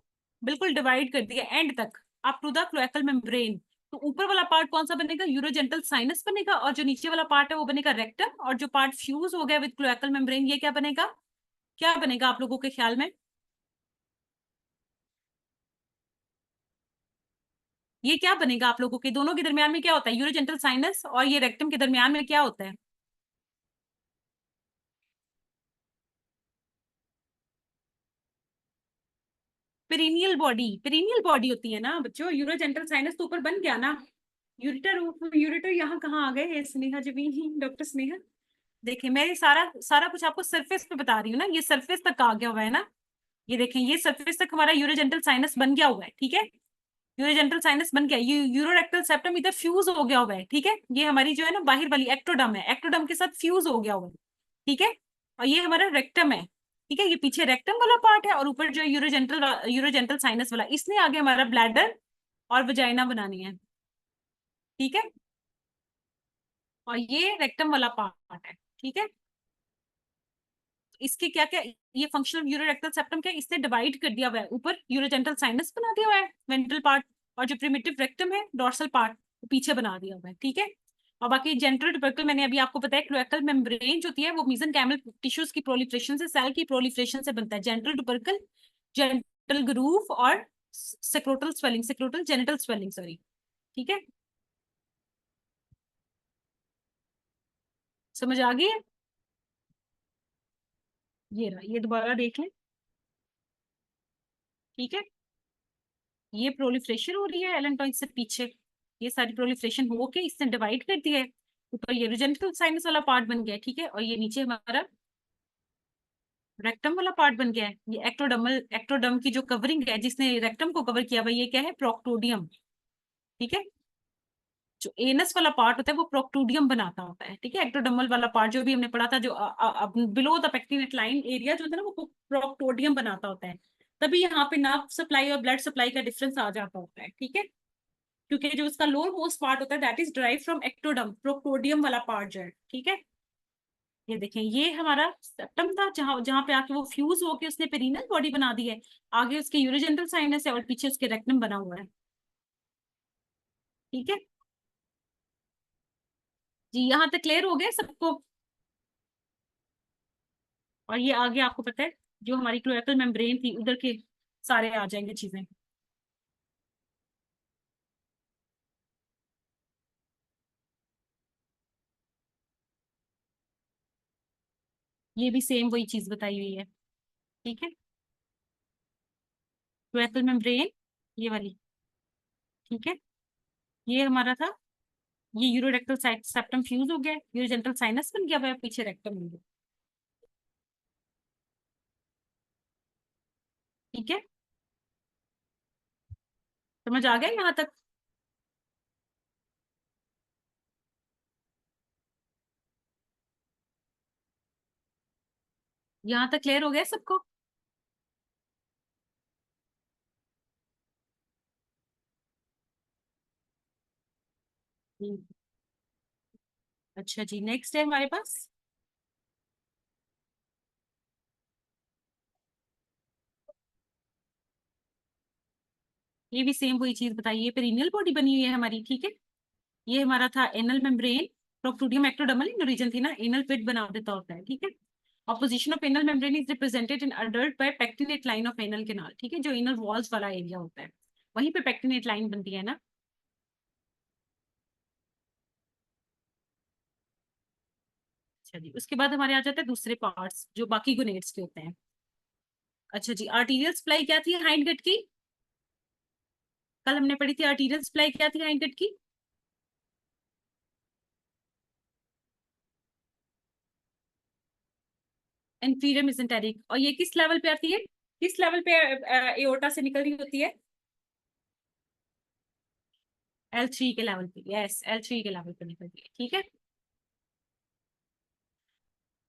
बिल्कुल डिवाइड कर दिया एंड तक, up to the cloacal membrane. तो ऊपर वाला पार्ट कौन सा बनेगा, यूरोजेंटल साइनस बनेगा, और जो नीचे वाला पार्ट है वो बनेगा रेक्टम, और जो पार्ट फ्यूज हो गया विद क्लोएकल मेम्ब्रेन ये क्या बनेगा, क्या बनेगा आप लोगों के ख्याल में, ये क्या बनेगा आप लोगों के, दोनों के दरमियान में क्या होता है, यूरोजेंटल साइनस और ये रेक्टम के दरमियान में क्या होता है, पेरिनियल बॉडी, पेरिनियल बॉडी होती है ना बच्चों, यूरोजेंटल साइनस तो ऊपर बन गया ना, यूरिटर, यूरिटर यहाँ कहाँ आ गए स्नेहा जी भी, डॉक्टर स्नेहा, देखिए मैं ये सारा सारा कुछ आपको सरफेस पे बता रही हूँ ना, ये सरफेस तक आ गया हुआ है ना, ये देखें ये सरफेस तक हमारा यूरोजेंटल साइनस बन गया हुआ है। ठीक है, यूरोजेंटल साइनस बन गया, ये यूरोरेक्टल सेप्टम इधर फ्यूज हो गया हुआ है, ठीक है। ये हमारी जो है ना बाहर वाली एक्टोडम है, एक्टोडम के साथ फ्यूज हो गया हुआ है, ठीक है। और ये हमारा रेक्टम है, ठीक है। ये पीछे रेक्टम वाला पार्ट है, और ऊपर जो यूरोजेंटल साइनस वाला, इसने आगे हमारा ब्लैडर और वजाइना बनानी है, ठीक है। और ये रेक्टम वाला पार्ट है, ठीक है। इसके क्या क्या ये फंक्शनल यूरोरेक्टल सेप्टम क्या, इसने डिवाइड कर दिया हुआ है, ऊपर यूरोजेंटल साइनस बना दिया हुआ है, वेंट्रल पार्ट, और जो प्रिमिटिव रेक्टम है डोर्सल पार्ट पीछे बना दिया हुआ है, ठीक है। और बाकी जेंट्रल ट्यूबरकल मैंने अभी आपको बताया, क्लोएकल मेम्ब्रेन जो होती है वो मेसेनकाइमल टिश्यूज की प्रोलिफरेशन से, सेल की प्रोलिफरेशन से बनता है। जेंट्रल ट्यूबरकल, जेंट्रल ग्रूव और सेक्रोटल स्वेलिंग, सेक्रोटल जेनिटल स्वेलिंग, सॉरी, ठीक है। समझ आ गई है? ये रहा, ये दोबारा देख लें, ठीक है। ये प्रोलिफरेशन हो रही है एलेंटॉइड से पीछे, ये सारी प्रोलिफरेशन हो के इसने डिवाइड कर दिया है। ऊपर ये यूरोजेनिटल साइनस वाला पार्ट बन गया है, ठीक है। और ये नीचे हमारा रेक्टम वाला पार्ट बन गया है। ये एक्टोडम की जो कवरिंग है जिसने रेक्टम को कवर किया हुआ, ये क्या है, प्रोक्टोडियम, ठीक है। जो एनस वाला पार्ट होता है वो प्रोक्टोडियम बनाता होता है, ठीक है। एक्टोडर्मल वाला पार्ट जो भी हमने पढ़ा था, जो below the pectinate line area जो होता है ना, वो प्रोक्टोडियम बनाता होता है। तभी यहाँ पे नर्व सप्लाई और ब्लड सप्लाई का डिफरेंस आ जाता होता है, ठीक है। क्योंकि जो उसका लोअर मोस्ट पार्ट होता है that is derived from ectoderm, proctodeum वाला पार्ट जो है, ठीक है। ये देखें, ये हमारा सेप्टम था, जहां जहां पे आके वो फ्यूज होके उसने पेरिनल बॉडी बना दी है। आगे उसके यूरोजेंटल साइनस है और पीछे उसके रेक्टम बना हुआ है, ठीक है जी। यहाँ तक क्लियर हो गया सबको? और ये आगे आपको पता है जो हमारी क्लोएकल मेम्ब्रेन थी उधर के सारे आ जाएंगे चीजें। ये भी सेम वही चीज बताई हुई है, ठीक है। क्लोएकल मेम्ब्रेन ये वाली, ठीक है। ये हमारा था, ये यूरोरेक्टल सेप्टम फ्यूज हो गया, यूरोजेंटल साइनस बन गया हुआ है, पीछे रेक्टम बन गया, ठीक है। समझ आ गया यहाँ तक? यहाँ तक क्लियर हो गया सबको? हम्म, अच्छा जी, नेक्स्ट है हमारे पास, ये भी सेम वही चीज बताइए, पेरिनियल बॉडी बनी हुई है हमारी, ठीक है। ये हमारा था anal membrane, proctodeum ectodermal in origin थी ना, एनल पिट बना देता होता है, ठीक है। Opposition of anal membrane is represented in adult by pectinate line of anal canal, ठीक है। जो एनल वॉल्स वाला एरिया होता है वहीं पे पेक्टिनेट लाइन बनती है ना। अच्छा जी, उसके बाद हमारे आ जाते हैं दूसरे पार्ट्स जो बाकी गोनेड्स के होते हैं। अच्छा जी, आर्टीरियल सप्लाई क्या थी हाइंड गट की? कल हमने पढ़ी थी आर्टीरियल सप्लाई क्या थी हाइंड गट की? Inferior mesenteric. और ये किस लेवल पे आती है, किस लेवल पे एओर्टा से निकल रही होती है? L3 के लेवल पे, यस, L3 के लेवल पे निकलती है, ठीक है।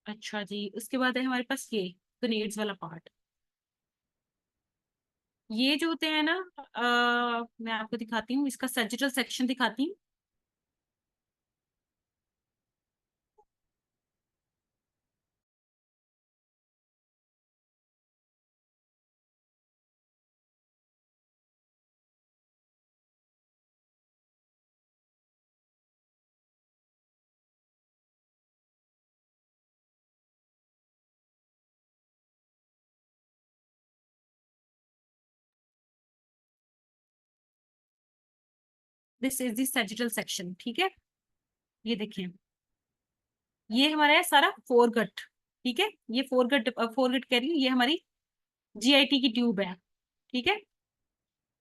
अच्छा जी, उसके बाद है हमारे पास ये ग्रेड्स वाला पार्ट। ये जो होते हैं ना, मैं आपको दिखाती हूँ, इसका सैजिटल सेक्शन दिखाती हूँ। This is this sagittal section, ठीक है। ये देखें, ये हमारा है सारा फोरगट, ठीक है। ये फोरगट, फोरगट कह रही हूँ, ये हमारी जीआईटी की ट्यूब है, ठीक है।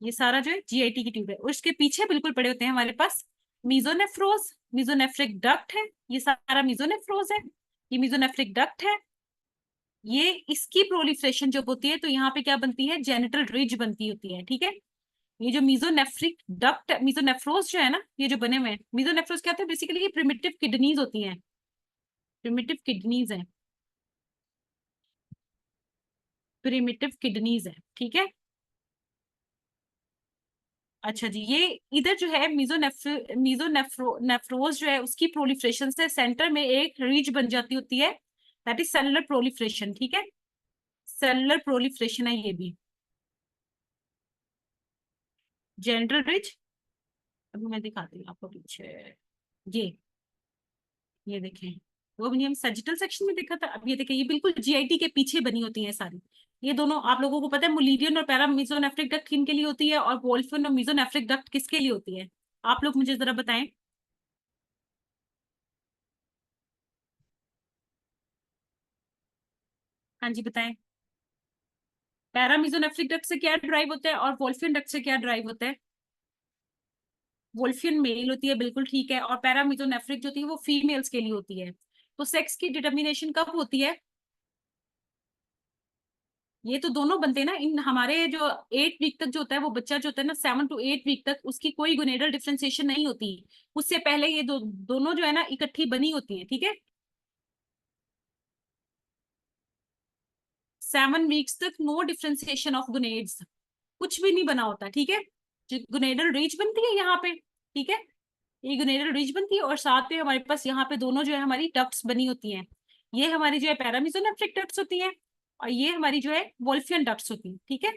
ये सारा जो है जीआईटी की ट्यूब है, और इसके पीछे बिल्कुल पड़े होते हैं हमारे पास मीजोनेफ्रोज, मीजोनेफ्रिक डक्ट है, ये सारा मीजोनेफ्रोज है, ये मीजोनेफ्रिक डक्ट है। ये इसकी प्रोलिफरेशन जब होती है तो यहाँ पे क्या बनती है, जेनिटल रिज बनती होती है, ठीक है। ये जो मीजोनेफ्रिक डक्ट, मीजोनेफ्रोस जो है ना, ये जो बने हुए हैं, मीजोनेफ्रोस क्या होता है बेसिकली, ये प्रिमिटिव किडनीज होती हैं, प्रिमिटिव किडनीज है, प्रिमिटिव किडनीज है, ठीक है। अच्छा जी, ये इधर जो है मीजोनेफ्रोज जो है उसकी प्रोलिफरेशन से सेंटर में एक रीज बन जाती होती है, दैट इज सेलुलर प्रोलिफरेशन, ठीक है। सेलुलर प्रोलिफरेशन है ये भी, जेनरल रिज। अभी मैं दिखाती हूँ आपको पीछे, ये ये देखें, वो भी हम सजिटल सेक्शन में देखा था। अब ये देखें, ये बिल्कुल जीआईटी के पीछे बनी होती है सारी। ये दोनों आप लोगों को पता है, मुलीरियन और पैरा मीजोनेफ्रिक डक्ट किन के लिए होती है, और वोल्फिन और मीजोनेफ्रिक डक्ट किसके लिए होती है? आप लोग मुझे जरा बताएं। हाँ जी बताएं। पैरा मीजोनेफ्रिक डक्ट से क्या ड्राइव होता है और वोल्फियन डक्ट से क्या ड्राइव होता है? वोल्फियन मेल होती है, बिल्कुल ठीक है, और पैरा मीजोनेफ्रिक जो होती है वो फीमेल्स के लिए होती है। तो सेक्स की डिटर्मिनेशन कब होती है? ये तो दोनों बनते हैं ना, इन हमारे जो 8 वीक तक जो होता है वो बच्चा जो होता है ना, 7 to 8 वीक तक उसकी कोई गोनेडल डिफरेंशिएशन नहीं होती। उससे पहले ये दोनों जो है ना इकट्ठी बनी होती है, ठीक है। 7 वीक्स तक नो डिफरेंशिएशन ऑफ गोनेड्स, कुछ भी नहीं बना होता, ठीक है। जो गोनेडल रीच बनती है यहाँ पे, ठीक है, ये गोनेडल रीच बनती है, और साथ में हमारे पास यहाँ पे दोनों जो है हमारी डक्ट्स बनी होती हैं। ये हमारी जो है पैरामीजोनेफ्रिक डक्ट्स होती हैं, और ये हमारी जो है वोल्फियन डक्ट्स होती हैं, ठीक है।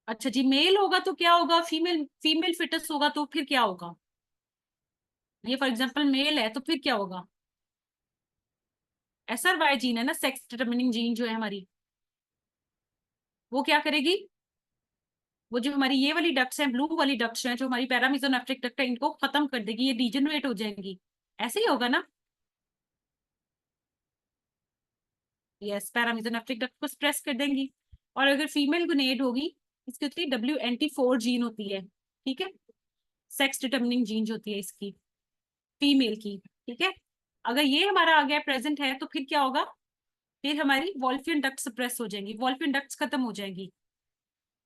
अच्छा जी, मेल होगा तो क्या होगा, फीमेल फीमेल फिटस होगा तो फिर क्या होगा? ये फॉर एग्जांपल मेल है तो फिर क्या होगा? SRY जीन है ना, सेक्स डिटरमिनिंग जीन जो है हमारी, वो क्या करेगी? वो जो हमारी ये वाली डक्ट्स हैं, ब्लू वाली डक्ट्स हैं, जो हमारी पैरामीजोनेफ्रिक डक्ट है, इनको खत्म कर देगी, ये डिजेनरेट हो जाएंगी। ऐसे ही होगा ना? यस, पैरामीजोनेफ्रिक डक्ट को स्ट्रेस कर देंगी। और अगर फीमेल गोनेड होगी, इसकी होती है WNT4 जीन होती है, ठीक है, सेक्स डिटरमिनिंग जीन जो होती है इसकी, फीमेल की, ठीक है। अगर ये हमारा आ गया प्रेजेंट है तो फिर क्या होगा? फिर हमारी वॉल्फियन डक्ट सप्रेस हो जाएंगी, वॉल्फियन डक्ट्स खत्म हो जाएंगी।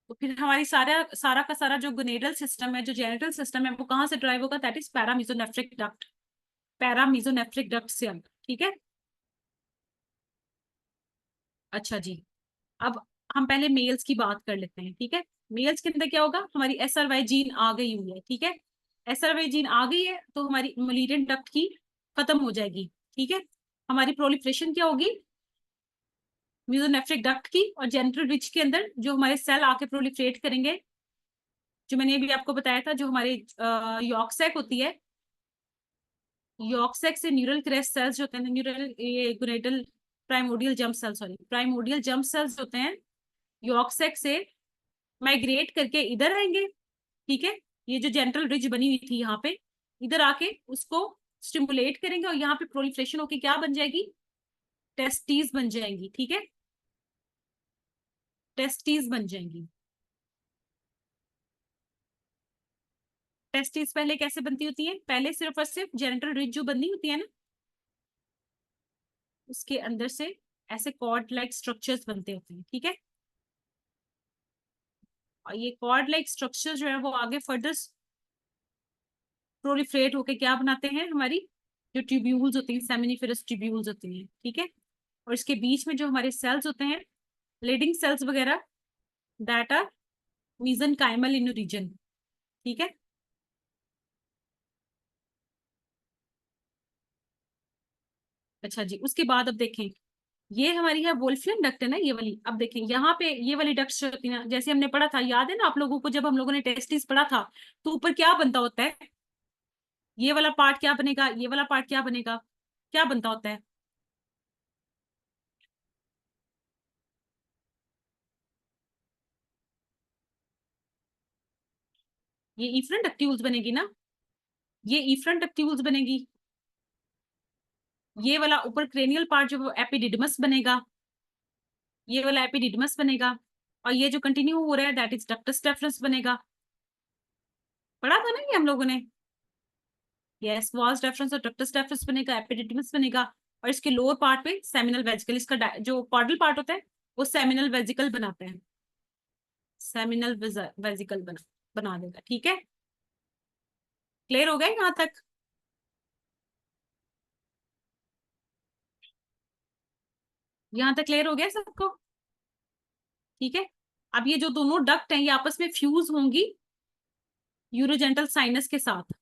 तो फिर हमारी सारा सारा का सारा जो गोनेडल सिस्टम है, जो जेनिटल सिस्टम है, वो कहाँ से ड्राइव होगा? दैट इज पैरामीजोनेफ्रिक डक्ट, पैरामीजोनेफ्रिक डक्ट से, ठीक है। अच्छा जी, अब हम पहले मेल्स की बात कर लेते हैं, ठीक है। मेल्स के अंदर क्या होगा? हमारी SRY जीन आ गई हुई है, ठीक है। SRY जीन आ गई है तो हमारी मलीरियन डक्ट की खत्म हो जाएगी, ठीक है। हमारी प्रोलिफरेशन क्या होगी? मीजोनेफ्रिक डक्ट की, और जेनिटल रिच के अंदर जो हमारे सेल आके प्रोलिफरेट करेंगे, जो मैंने अभी आपको बताया था, जो हमारे यॉर्क सैक होती है, यॉर्क सैक से न्यूरल क्रेस्ट सेल्स जो होते हैं, न्यूरल ये गोनेडल प्राइमोडियल जंप सेल्स, सॉरी प्राइमोडियल जंप सेल्स होते हैं, यॉर्क सैक से माइग्रेट करके इधर आएंगे, ठीक है। ये जो जेंटल रिज बनी हुई थी यहाँ पे, इधर आके उसको स्टिमुलेट करेंगे, और यहाँ पे प्रोलिफरेशन होके क्या बन जाएगी? टेस्टीज बन जाएंगी, ठीक है, टेस्टीज बन जाएंगी। टेस्टीज पहले कैसे बनती होती है? पहले सिर्फ और सिर्फ जेनिटल रिज जो बनी होती है ना, उसके अंदर से ऐसे कॉर्ड लाइक स्ट्रक्चर्स बनते होते हैं, ठीक है। और ये कॉर्ड लाइक स्ट्रक्चर जो है वो आगे फर्दर प्रोलिफरेट होके क्या बनाते हैं? हमारी जो ट्यूब्यूल्स होती हैं, सेमिनिफेरस ट्यूब्यूल्स होती हैं, ठीक है। और इसके बीच में जो हमारे सेल्स होते हैं, लीडिंग सेल्स वगैरह, दैट आर मीजनकाइमल इन रीजन, ठीक है। अच्छा जी, उसके बाद अब देखें, ये हमारी है वोल्फियन डक्ट है ना, ये वाली। अब देखें यहाँ पे ये वाली डक्ट जो होती है ना, जैसे हमने पढ़ा था, याद है ना आप लोगों को, जब हम लोगों ने टेस्टिस पढ़ा था, तो ऊपर क्या बनता होता है? ये वाला पार्ट क्या बनेगा, ये वाला पार्ट क्या बनेगा, क्या बनता होता है? ये इफरंट डक्ट्यूल्स बनेगी ना, ये इफरंट डक्ट्यूल्स बनेगी। ये वाला ऊपर क्रेनियल पार्ट जो वो एपिडिडमस बनेगा, ये वाला एपिडिडमस बनेगा। और ये जो कंटिन्यू हो रहा है, दैट इज डक्टस डेफरंस बनेगा। पढ़ा था ना ये हम लोगों ने? यस, वास डेफरंस और डक्टस डेफरंस बनेगा, एपिडिडमस बनेगा। और इसके लोअर पार्ट पे सेमिनल वेजिकल, इसका जो कॉर्डल पार्ट होता है वो सेमिनल वेजिकल बनाते हैं। सेमिनल वेजिकल बना देगा। ठीक है, क्लियर हो गया यहाँ तक? यहाँ तक क्लियर हो गया सबको? ठीक है, अब ये जो दोनों डक्ट हैं ये आपस में फ्यूज होंगी यूरोजेंटल साइनस के साथ,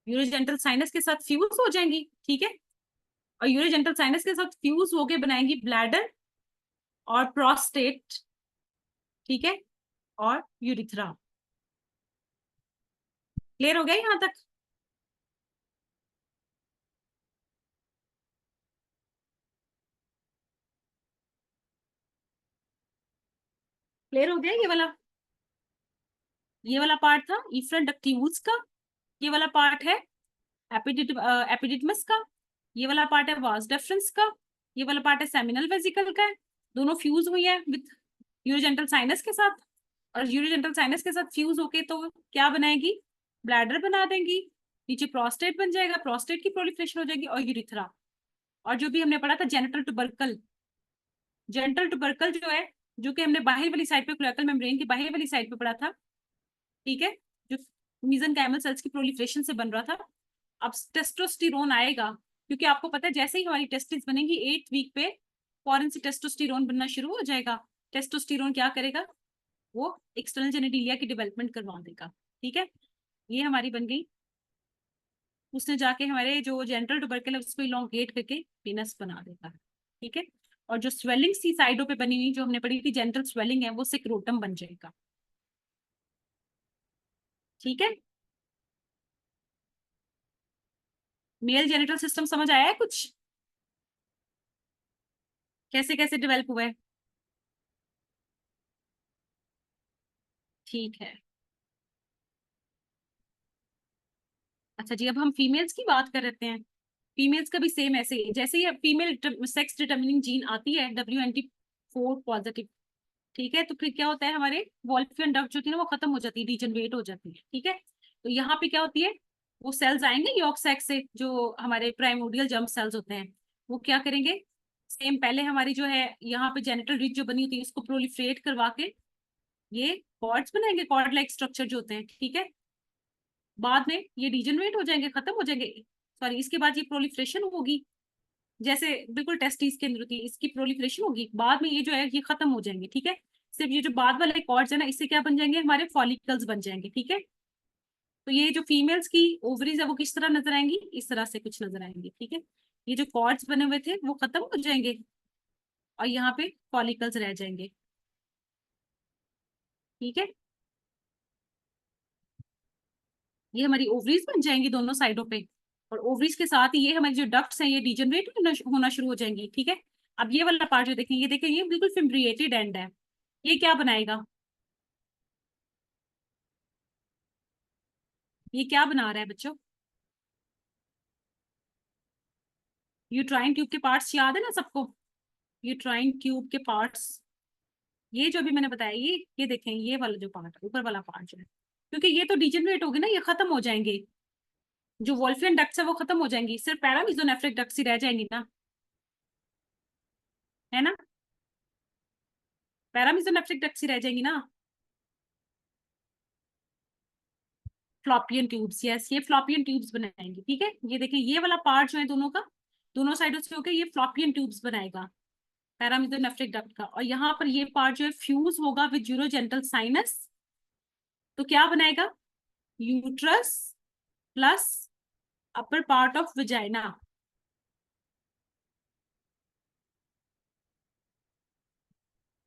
यूरोजेंटल साइनस के साथ फ्यूज हो जाएंगी। ठीक है, और यूरोजेंटल साइनस के साथ फ्यूज होके बनाएंगी ब्लैडर और प्रोस्टेट। ठीक है, और यूरिथ्रा। क्लियर हो गया यहाँ तक? क्लियर हो गया ये वाला पार्ट था इफ्रंट डक्टिवल्स का। ये वाला पार्ट है एपिडिडमस का। ये वाला पार्ट है वास डेफरेंस का। ये वाला पार्ट है सेमिनल वेसिकल का। दोनों फ्यूज हुई है विथ यूरोजेंटल साइनस के साथ, और यूरोजेंटल साइनस के साथ फ्यूज होके तो क्या बनाएगी? ब्लैडर बना देंगी। नीचे प्रोस्टेट बन जाएगा, प्रोस्टेट की प्रोलिफरेशन हो जाएगी, और यूरिथ्रा। और जो भी हमने पढ़ा था जेनिटल टुबरकल, जेनिटल टुबरकल जो है, जो कि हमने बाहर वाली साइड पे क्लोएकल मेम्ब्रेन की बाहर वाली साइड पे पढ़ा था। ठीक है, जो मीजनकाइमल सेल्स की प्रोलिफरेशन से बन रहा था। अब टेस्टोस्टेरोन आएगा, क्योंकि आपको पता है जैसे ही हमारी टेस्टिस बनेंगी 8th वीक पे फॉरन से टेस्टोस्टेरोन बनना शुरू हो जाएगा। टेस्टोस्टेरोन क्या करेगा? वो एक्सटर्नल जेनिटिलिया की डेवलपमेंट करवा देगा। ठीक है, ये हमारी बन गई। उसने जाके हमारे जो जेनिटल ट्यूबरकल है उसको इलोंगेट करके पेनस बना देगा। ठीक है, और जो स्वेलिंग सी साइडों पे बनी हुई जो हमने पढ़ी थी जेनिटल स्वेलिंग है, वो सिक्रोटम बन जाएगा। ठीक है, मेल जेनिटल सिस्टम समझ आया है कुछ? कैसे कैसे डेवलप हुआ है? ठीक है, अच्छा जी, अब हम फीमेल्स की बात कर रहे हैं। फीमेल्स का भी सेम ऐसे ही, जैसे ही फीमेल सेक्स डिटर्मिनिंग जीन आती है WNT4 पॉजिटिव, ठीक है, तो फिर क्या होता है, हमारे वॉल्फियन डक्ट जो थी ना वो खत्म हो जाती है, डिजनरेट हो जाती है। ठीक है, तो यहाँ पे क्या होती है, वो सेल्स आएंगे यॉर्क सैक से, जो हमारे प्राइमोडियल जर्म सेल्स होते हैं, वो क्या करेंगे, सेम पहले हमारी जो है यहाँ पे जेनिटल रिच जो बनी होती है इसको प्रोलिफरेट करवा के ये कॉर्ड्स बनाएंगे, कॉर्ड लाइक स्ट्रक्चर जो होते हैं। ठीक है, बाद में ये डिजनरेट हो जाएंगे, खत्म हो जाएंगे। सॉरी, इसके बाद ये प्रोलिफरेशन होगी, जैसे बिल्कुल टेस्टिस के अंदर होती है, इसकी प्रोलिफरेशन होगी, बाद में ये जो है ये खत्म हो जाएंगे। ठीक है, सिर्फ ये जो बाद वाले कॉर्ड्स है ना, इससे क्या बन जाएंगे, हमारे फॉलिकल्स बन जाएंगे। ठीक है, तो ये जो फीमेल्स की ओवरीज है वो किस तरह नजर आएंगी, इस तरह से कुछ नजर आएंगी। ठीक है, ये जो कॉर्ड्स बने हुए थे वो खत्म हो जाएंगे, और यहाँ पे फॉलिकल्स रह जाएंगे। ठीक है, ये हमारी ओवरीज बन जाएंगी दोनों साइडों पे, और ओवरीज के साथ ही ये हमारी जो डक्ट्स हैं ये डिजनरेट होना शुरू हो जाएंगी। ठीक है, अब ये वाला पार्ट जो देखें, ये देखें, ये बिल्कुल फिम्ब्रिएटेड एंड है। ये क्या बनाएगा, ये क्या बना रहा है बच्चों? यूट्राइन ट्यूब के पार्ट्स याद है ना सबको? यूट्राइन ट्यूब के पार्ट्स, ये जो भी मैंने बताया, ये देखें, ये वाला जो पार्ट ऊपर वाला पार्ट जो है, क्योंकि ये तो डिजनरेट होगी ना, ये खत्म हो जाएंगे, जो वोल्फियन डक्ट्स है वो खत्म हो जाएंगी, सिर्फ पैरामीजोनेफ्रिक डक्ट्स ही रह जाएंगी ना, है ना? पैरामीजोनेफ्रिक डक्ट्स ही रह जाएंगी ना। फ्लॉपियन ट्यूब्स, यस, ये फ्लॉपियन ट्यूब्स बनाएंगे। ठीक है, ये देखें, ये वाला पार्ट जो है दोनों का, दोनों साइडों से होकर ये फ्लॉपियन ट्यूब्स बनाएगा, पैरामीजोनेफ्रिक डक्ट का, और यहाँ पर ये पार्ट जो है फ्यूज होगा विद यूरोजेंटल साइनस, तो क्या बनाएगा, uterus plus upper part of vagina.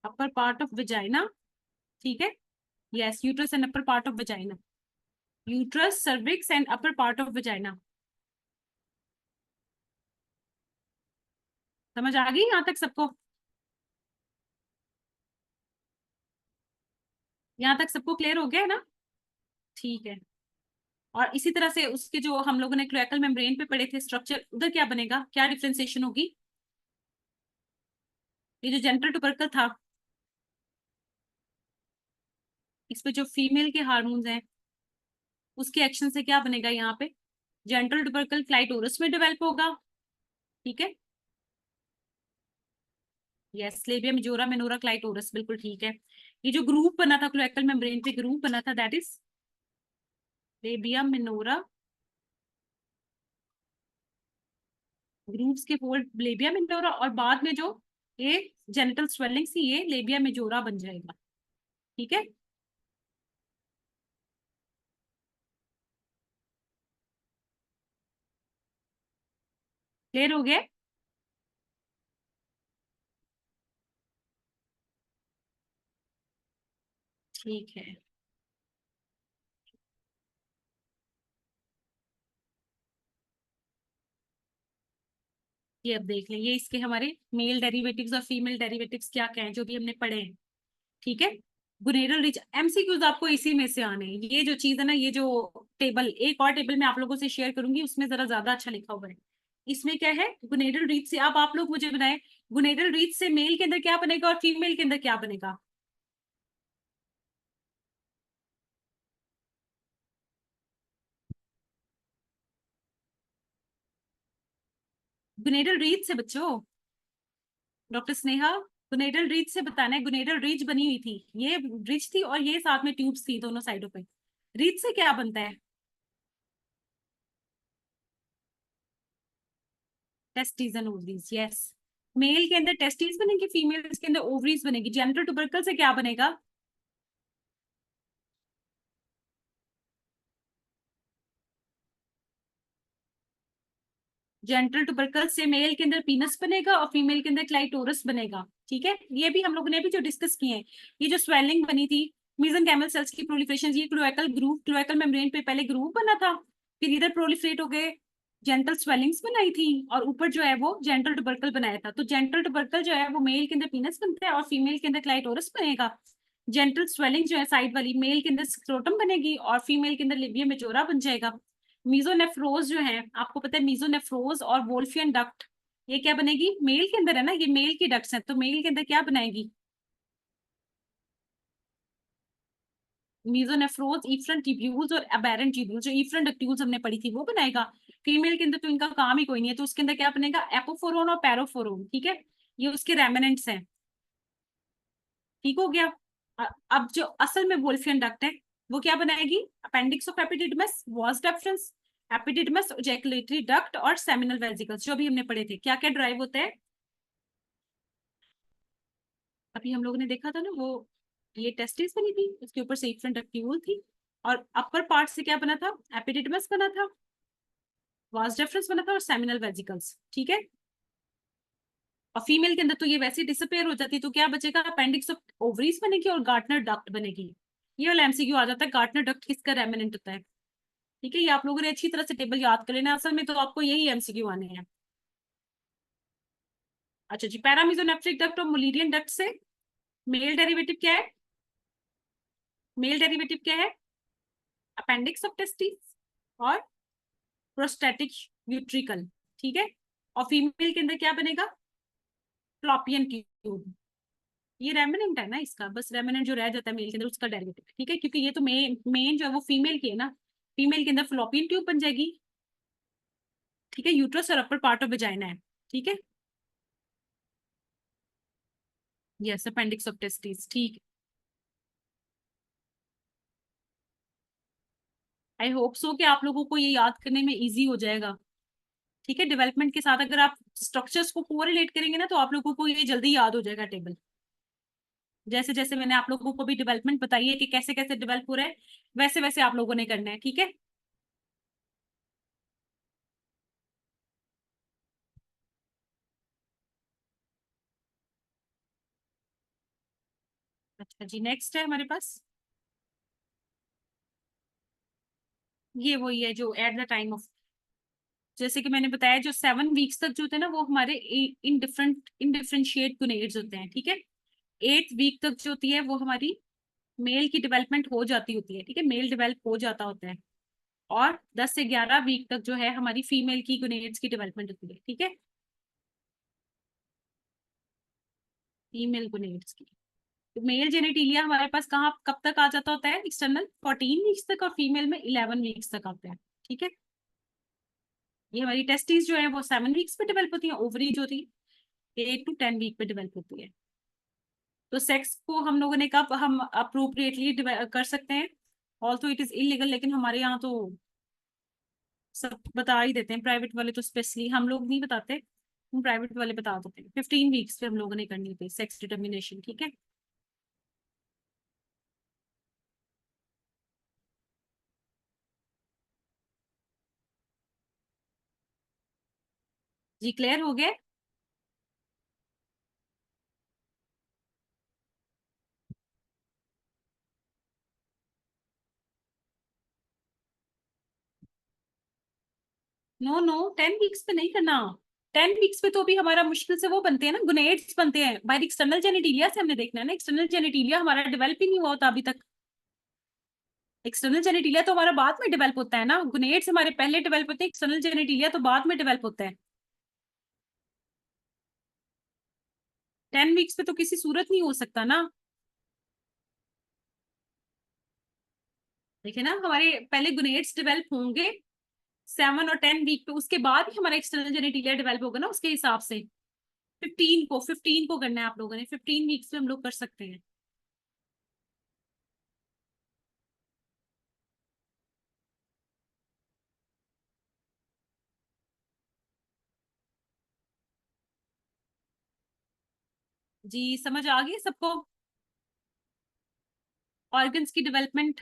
Upper part of vagina. ठीक है, yes, uterus and upper part of vagina, uterus cervix and upper part of vagina. समझ आ गई यहाँ तक सबको? यहाँ तक सबको क्लियर हो गया है ना? ठीक है, और इसी तरह से उसके जो हम लोगों ने क्लोएकल मेम्ब्रेन पे पढ़े थे स्ट्रक्चर, उधर क्या बनेगा, क्या डिफ्रेंसिएशन होगी? ये जो जेनिटल ट्यूबरकल था, इस पे जो फीमेल के हार्मोन्स हैं उसके एक्शन से क्या बनेगा, यहाँ पे जेनिटल ट्यूबरकल क्लाइटोरस में डेवलप होगा। ठीक है, yes, labia majora minora clitoris, बिल्कुल ठीक है। ये जो ग्रुप बना था क्लोएकल मेम्ब्रेन पे, ग्रुप बना था, that is labia minora. Grooves के फोल्ड लेबिया मिनोरा, और बाद में जो ये जेनिटल स्वेलिंग सी, ये लेबिया मेजोरा बन जाएगा। ठीक है, क्लियर हो गया? ठीक है, ये अब देख लें, ये इसके हमारे मेल डेरिवेटिव्स और फीमेल डेरिवेटिव्स क्या क्या हैं जो भी हमने पढ़े हैं। ठीक है, गुनेरल रिच एमसीक्यूज आपको इसी में से आने हैं। ये जो चीज है ना, ये जो टेबल, एक और टेबल मैं आप लोगों से शेयर करूंगी, उसमें जरा ज्यादा अच्छा लिखा हुआ है। इसमें क्या है, गुनेरल रीच से, अब आप लोग मुझे बनाए, गुनेरल रीच से मेल के अंदर क्या बनेगा और फीमेल के अंदर क्या बनेगा। गुनेरल रीच से बच्चों, डॉक्टर स्नेहा, गुनेरल रीच से बताना है। गुनेरल रीच बनी हुई थी, ये रिच थी और ये साथ में ट्यूब्स थी दोनों साइडों पे। रीच से क्या बनता है? Testis and ovaries, yes. Male के अंदर टेस्टिस बनेगी, फीमेल के अंदर ओवरीज बनेगी। जेनिटल ट्यूबरकल से क्या बनेगा? जेनिटल ट्यूबरकल से मेल के अंदर पीनस बनेगा और फीमेल के अंदर क्लाइटोरस बनेगा। ठीक है, ये भी हम लोगों ने भी जो डिस्कस किए हैं, ये जो स्वेलिंग बनी थी, मीजनकाइमल सेल्स की प्रोलिफरेशन, ये क्लोएकल ग्रूव, क्लोएकल मेम्ब्रेन पे पहले ग्रूव बना था, फिर इधर प्रोलिफरेट हो गए, जेंटल स्वेलिंग्स बनाई थी, और ऊपर जो है वो जेंटल ट्यूबरकल बनाया था। तो जेंटल ट्यूबरकल जो है वो मेल के अंदर पीनस बनता है और फीमेल के अंदर क्लाइटोरस बनेगा। जेंटल स्वेलिंग जो है साइड वाली, मेल के अंदर स्क्रोटम बनेगी और फीमेल के अंदर लिबिया मेजोरा बन जाएगा। मीजोनेफ्रोज जो है, आपको पता है मीजोनेफ्रोज और वोल्फियन डक्ट, ये क्या बनेगी, मेल के अंदर है ना, ये मेल की डक्ट्स हैं, तो मेल के अंदर क्या बनाएगी? मीजोनेफ्रोज, इफ्रंट ट्यूब्यूल्स और अबेरेंट ट्यूब्यूल्स, जो इफ्रंट ट्यूब्यूल्स हमने पढ़ी थी वो बनाएगा। फीमेल के अंदर तो इनका काम ही कोई नहीं है, तो उसके अंदर क्या बनेगा, एपोफोरोन और पैरोफोरोन। ठीक है, ये उसके रेमिनेंट्स हैं। ठीक हो गया। अब जो असल में वोल्फियन डक्ट है, वो क्या बनाएगी, appendix of epididymis, vas deferens, epididymis, ejaculatory duct और सेमिनल वेसिकल्स, जो भी हमने पढ़े थे, क्या क्या ड्राइव होता है। अभी हम लोगों ने देखा था ना वो, ये टेस्टिस बनी थी, उसके ऊपर से इफ्रंट ट्यूब्यूल थी, और अपर पार्ट से क्या बना था, एपिडिडमस बना था, वास डेफरेंस बना था और सेमिनल वेसिकल्स। ठीक है, और फीमेल के अंदर तो ये वैसे डिसअपेयर हो जाती, तो क्या बचेगा, अपेंडिक्स ऑफ ओवरीज बनेगी और गार्टनर डक्ट बनेगी। ये वाला एमसीक्यू आ जाता है, गार्टनर डक्ट किसका रेमिनेंट होता है। ठीक है, ये आप लोगों ने अच्छी तरह से टेबल याद कर लेना, असल में तो आपको यही एमसीक्यू आने हैं। अच्छा जी, पैरामीजोनेफ्रिक डक्ट और मुलीरियन डक्ट से मेल डेरिवेटिव क्या है, मेल डेरिवेटिव क्या है, अपेंडिक्स ऑफ टेस्टिस और प्रोस्टेटिक यूट्रिकल। ठीक है, और फीमेल के अंदर क्या बनेगा, फ्लोपियन ट्यूब। ये रेमिनेंट है ना इसका, बस रेमिनेंट जो रह जाता है मेल के अंदर उसका डेरिवेटिव। ठीक है, क्योंकि ये तो मेन जो है वो फीमेल की है ना, फीमेल के अंदर फ्लोपियन ट्यूब बन जाएगी। ठीक है, यूट्रस और अपर पार्ट ऑफ वेजाइना है। ठीक है, यस, अपेंडिक्स ऑफ टेस्टिस। ठीक, आई होप सो कि आप लोगों को ये याद करने में इजी हो जाएगा। ठीक है, डेवलपमेंट के साथ अगर आप स्ट्रक्चर्स को कोरिलेट करेंगे ना, तो आप लोगों को ये जल्दी याद हो जाएगा टेबल। जैसे जैसे मैंने आप लोगों को भी डेवलपमेंट बताई है कि कैसे कैसे डेवलप हो रहा है, वैसे वैसे आप लोगों ने करना है। ठीक है, अच्छा जी, नेक्स्ट है हमारे पास, ये वही है जो एट द टाइम ऑफ, जैसे कि मैंने बताया, जो 7 वीक्स तक जो होते हैं ना, वो हमारे इनडिफरेंशिएट गुनेड्स होते हैं। ठीक है, 8th वीक तक जो होती है वो हमारी मेल की डेवलपमेंट हो जाती होती है। ठीक है, मेल डेवलप हो जाता होता है, और 10 से 11 वीक तक जो है हमारी फीमेल की गुनेड्स की डेवलपमेंट होती है। ठीक है, फीमेल गुनेड्स की। तो मेल जेनेटिलिया हमारे पास कहाँ कब तक आ जाता होता है, एक्सटर्नल 14 वीक्स तक, और फीमेल में 11 वीक्स तक आता है। ठीक है, ये हमारी टेस्टिस जो है वो 7 वीक्स पे डेवलप होती है, ओवरी जो थी 8 to 10 वीक पे डेवलप होती है। तो सेक्स को हम लोगों ने कब हम अप्रोप्रिएटली कर सकते हैं, ऑल्सो इट इज इलीगल, लेकिन हमारे यहाँ तो सब बता ही देते हैं, प्राइवेट वाले तो स्पेशली, हम लोग नहीं बताते, हम प्राइवेट वाले बता देते हैं। 15 वीक्स पे हम लोगों ने करनी थी सेक्स डिटर्मिनेशन, ठीक है। जी क्लियर हो गया। नो नो, 10 वीक्स पे नहीं करना। 10 वीक्स पे तो अभी हमारा मुश्किल से वो बनते हैं ना, गुनेड्स बनते हैं बाय एक्सटर्नल जेनिटिलिया से, हमने देखना है ना, एक्सटर्नल जेनिटिलिया हमारा डेवलप ही नहीं हुआ होता अभी तक। एक्सटर्नल जेनिटिलिया तो हमारा बाद में डेवलप होता है ना, गुनेड्स हमारे पहले डेवलप होते हैं, एक्सटर्नल जेनिटिलिया तो बाद में डेवलप होता है। 10 वीक्स पे तो किसी सूरत नहीं हो सकता ना। देखिए ना, हमारे पहले गुनेड्स डेवलप होंगे 7 और 10 वीक पे, उसके बाद ही हमारा एक्सटर्नल जेनिटिलिया डेवलप होगा ना, उसके हिसाब से। 15 को करना है आप लोगों ने, 15 वीक्स में हम लोग कर सकते हैं। जी समझ आ गई सबको, ऑर्गन्स की डेवलपमेंट।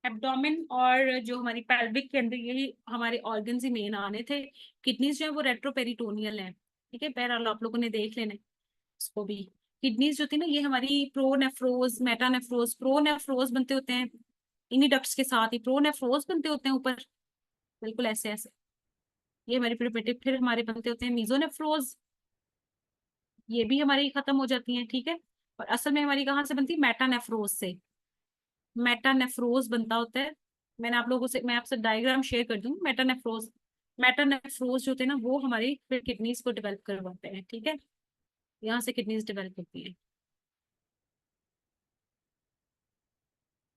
एब्डोमेन और जो हमारी पेल्विक के अंदर यही हमारे ऑर्गन्स ही मेन आने थे। किडनीज जो है वो रेट्रोपेरिटोनियल है, ठीक है, बहरहाल आप लोगों ने देख लेना है उसको भी। किडनीज जो थी ना, ये हमारी प्रोनेफ्रोज मेटानेफ्रोज, प्रोनेफ्रोज बनते होते हैं इन्हीं डक्ट्स के साथ ही, प्रोनेफ्रोज बनते होते हैं ऊपर, बिल्कुल ऐसे ऐसे। ये हमारी फिर हमारे बनते होते हैं मीजोनेफ्रोज, ये भी हमारी खत्म हो जाती हैं, ठीक है। और असल में हमारी कहाँ से बनती है, मेटानेफ्रोज से। मेटानेफ्रोज बनता होता है, मैंने आप लोगों से, मैं आपसे डायग्राम शेयर कर दूंगी। मेटानेफ्रोज, मेटानेफ्रोज जो होते हैं ना, वो हमारी फिर किडनीज को डेवलप करवाते हैं, ठीक है, यहाँ से किडनीज डेवलप होती है।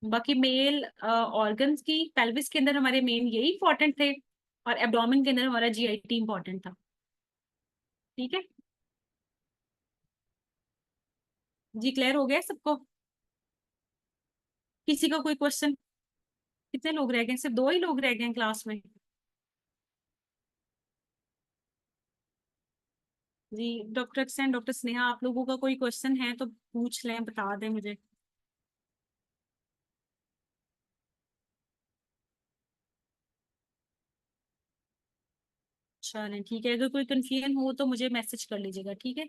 बाकी मेल ऑर्गन्स की पेल्विस के अंदर हमारे मेन यही इंपॉर्टेंट थे, और एब्डोमेन के अंदर हमारा जीआईटी इंपॉर्टेंट था, ठीक है। जी क्लियर हो गया सबको, किसी का कोई क्वेश्चन? कितने लोग रह गए, सिर्फ 2 ही लोग रह गए हैं क्लास में? जी डॉक्टर अक्सैन, डॉक्टर स्नेहा, आप लोगों का कोई क्वेश्चन है तो पूछ लें, बता दें मुझे। चलें ठीक है, अगर कोई कंफ्यूजन हो तो मुझे मैसेज कर लीजिएगा, ठीक है।